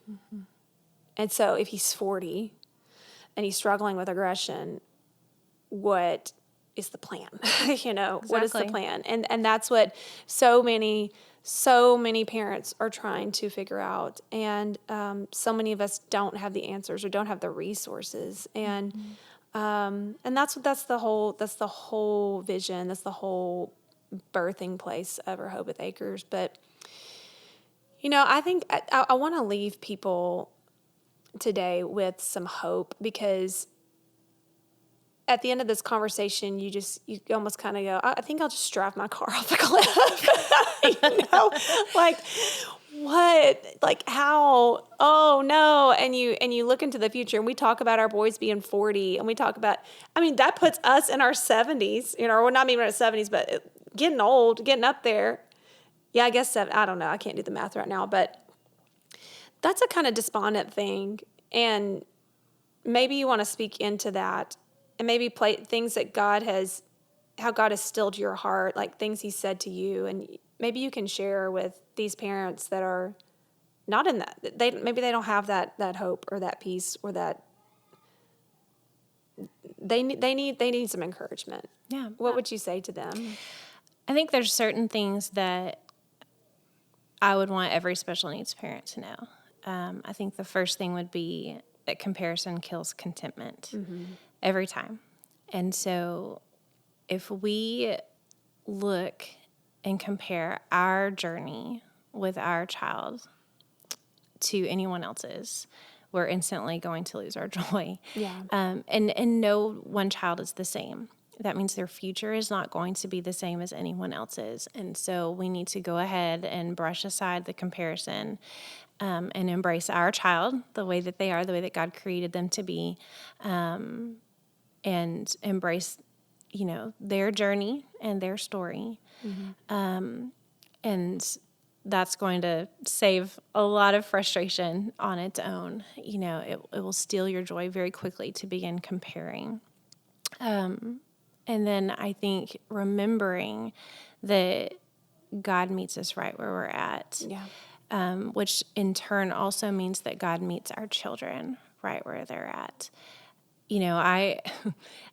And so if he's 40 and he's struggling with aggression, what is the plan? Exactly. What is the plan? And that's what so many parents are trying to figure out. And so many of us don't have the answers or don't have the resources. And that's the whole vision. That's the whole birthing place of Rehoboth Acres. But, I think I want to leave people today with some hope, because at the end of this conversation, you almost kind of go, I think I'll just drive my car off the cliff. Like what? Like how? Oh no. And you look into the future, and we talk about our boys being 40, and we talk about, that puts us in our 70s, or not even our 70s, but getting old, getting up there. Yeah, I guess I don't know. I can't do the math right now, but that's a kind of despondent thing. And maybe you want to speak into that, and maybe play things that how God has stilled your heart, like things he said to you. And maybe you can share with these parents that are not in that. Maybe they don't have that hope or that peace, or that they need some encouragement. Yeah. What would you say to them? I think there's certain things that I would want every special needs parent to know. I think the first thing would be that comparison kills contentment every time. And so if we look and compare our journey with our child to anyone else's, we're instantly going to lose our joy. Yeah. And no one child is the same. That means their future is not going to be the same as anyone else's. And so we need to go ahead and brush aside the comparison, and embrace our child the way that they are, the way that God created them to be, and embrace, their journey and their story. And that's going to save a lot of frustration on its own. It will steal your joy very quickly to begin comparing. And then I think remembering that God meets us right where we're at. Yeah. Which in turn also means that God meets our children right where they're at. I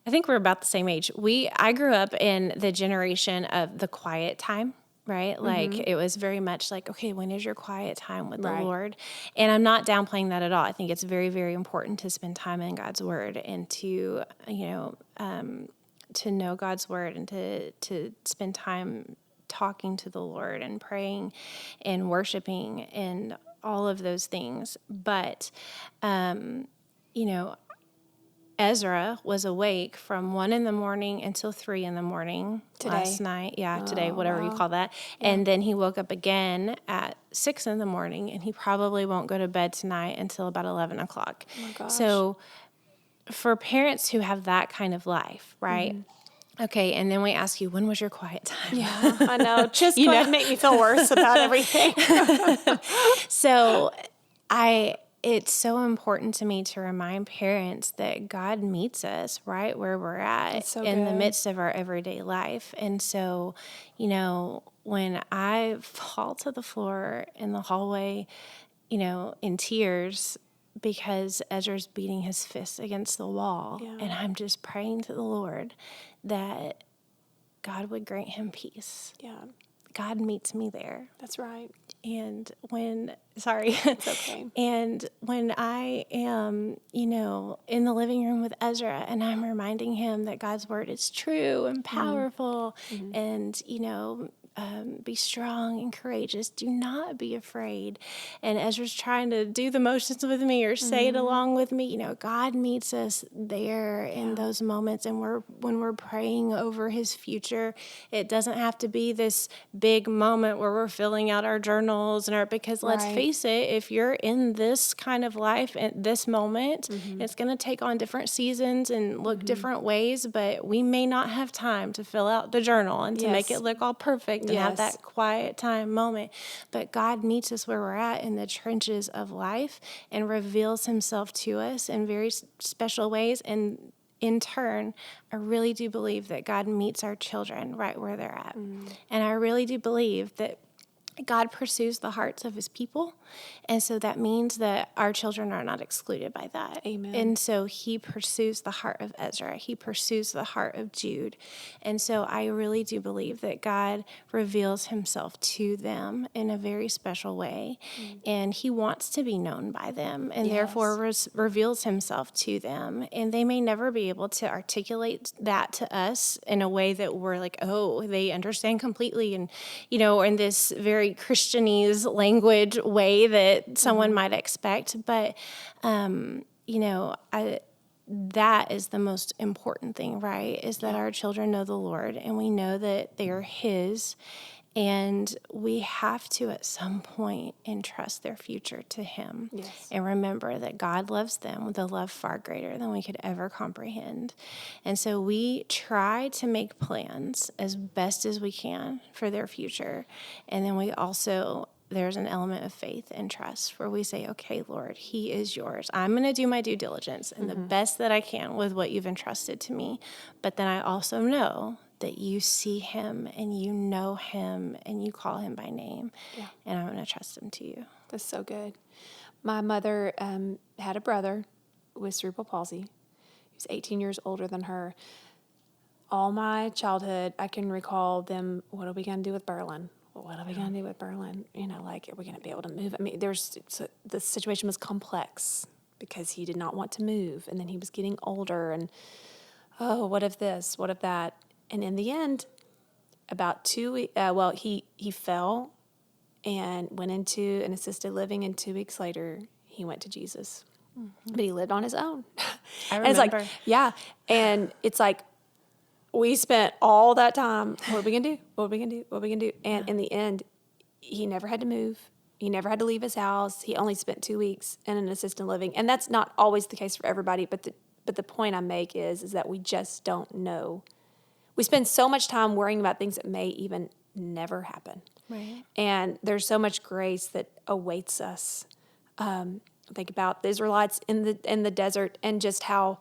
think we're about the same age. I grew up in the generation of the quiet time, right? Like it was very much like, okay, when is your quiet time with the Lord? And I'm not downplaying that at all. I think it's very, very important to spend time in God's word, and to know God's word, and to spend time talking to the Lord and praying and worshiping and all of those things. But, Ezra was awake from 1 a.m. until 3 a.m. last night. Yeah, today, whatever you call that. Yeah. And then he woke up again at 6 a.m, and he probably won't go to bed tonight until about 11 o'clock. Oh my gosh. So for parents who have that kind of life, right? Okay, and then we ask you, when was your quiet time? Yeah, I know. Just go ahead and make me feel worse about everything. So it's so important to me to remind parents that God meets us right where we're at in the midst of our everyday life. And so, when I fall to the floor in the hallway in tears because Ezra's beating his fist against the wall. Yeah. And I'm just praying to the Lord that God would grant him peace. Yeah. God meets me there. That's right. And It's okay. and when I am, in the living room with Ezra and I'm reminding him that God's word is true and powerful and, be strong and courageous. Do not be afraid. And Ezra's trying to do the motions with me or say it along with me. God meets us there in those moments. And when we're praying over his future, it doesn't have to be this big moment where we're filling out our journals because let's face it, if you're in this kind of life at this moment, it's going to take on different seasons and look different ways, but we may not have time to fill out the journal and to make it look all perfect and have that quiet time moment. But God meets us where we're at in the trenches of life and reveals himself to us in very special ways. And in turn, I really do believe that God meets our children right where they're at. And I really do believe that God pursues the hearts of his people. And so that means that our children are not excluded by that. Amen. And so he pursues the heart of Ezra. He pursues the heart of Jude. And so I really do believe that God reveals himself to them in a very special way. And he wants to be known by them and therefore reveals himself to them. And they may never be able to articulate that to us in a way that we're like, oh, they understand completely. And, or in this very Christianese language way that someone might expect. But, that is the most important thing, right? Is that our children know the Lord and we know that they are his. And we have to, at some point, entrust their future to him. Yes. And remember that God loves them with a love far greater than we could ever comprehend. And so we try to make plans as best as we can for their future. And then we also, there's an element of faith and trust where we say, okay, Lord, he is yours. I'm going to do my due diligence and the best that I can with what you've entrusted to me. But then I also know that you see him and you know him and you call him by name. Yeah. And I'm going to trust him to you. That's so good. My mother had a brother with cerebral palsy. He was 18 years older than her. All my childhood, I can recall them, what are we going to do with Berlin? What are we going to do with Berlin? Are we going to be able to move? I mean, the situation was complex because he did not want to move. And then he was getting older and, oh, what if this? What if that? And in the end, about 2 weeks, he fell and went into an assisted living, and 2 weeks later, he went to Jesus. But he lived on his own. I remember. And it's like, yeah. And it's like, we spent all that time, what are we going to do? What are we going to do? What are we going to do? And in the end, he never had to move. He never had to leave his house. He only spent 2 weeks in an assisted living. And that's not always the case for everybody, but the point I make is that we just don't know. We spend so much time worrying about things that may even never happen. Right. And there's so much grace that awaits us. Think about the Israelites in the desert and just how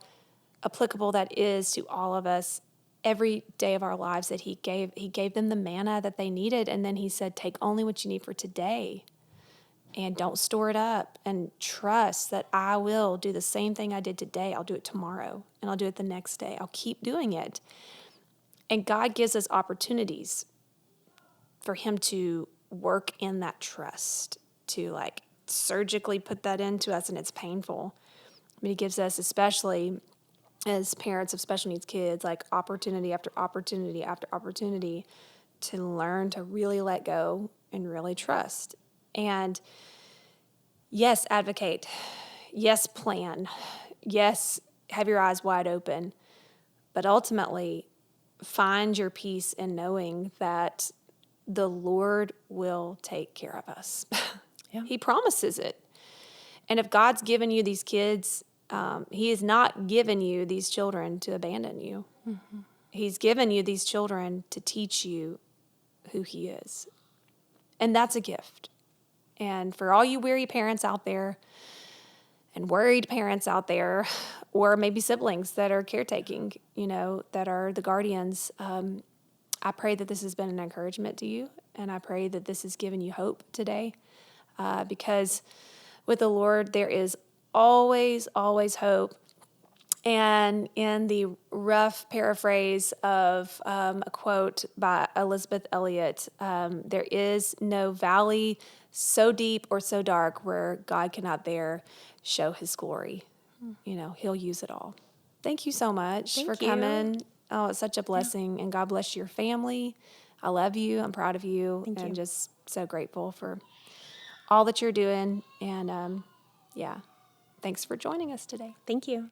applicable that is to all of us every day of our lives, that he gave them the manna that they needed. And then he said, take only what you need for today and don't store it up, and trust that I will do the same thing I did today. I'll do it tomorrow and I'll do it the next day. I'll keep doing it. And God gives us opportunities for him to work in that trust, to like surgically put that into us, and it's painful. But he gives us, especially as parents of special needs kids, like opportunity after opportunity after opportunity to learn to really let go and really trust. And yes, advocate. Yes, plan. Yes, have your eyes wide open. But ultimately, find your peace in knowing that the Lord will take care of us. Yeah. He promises it. And if God's given you these kids, he has not given you these children to abandon you. Mm-hmm. He's given you these children to teach you who he is. And that's a gift. And for all you weary parents out there and worried parents out there, or maybe siblings that are caretaking, that are the guardians, I pray that this has been an encouragement to you, and I pray that this has given you hope today, because with the Lord, there is always, always hope. And in the rough paraphrase of a quote by Elizabeth Elliot, there is no valley so deep or so dark where God cannot there show his glory. He'll use it all. Thank you so much for Thank you. coming. Oh, it's such a blessing, and God bless your family. I love you. I'm proud of you, Thank and you. just so grateful for all that you're doing. And yeah, thanks for joining us today. Thank you.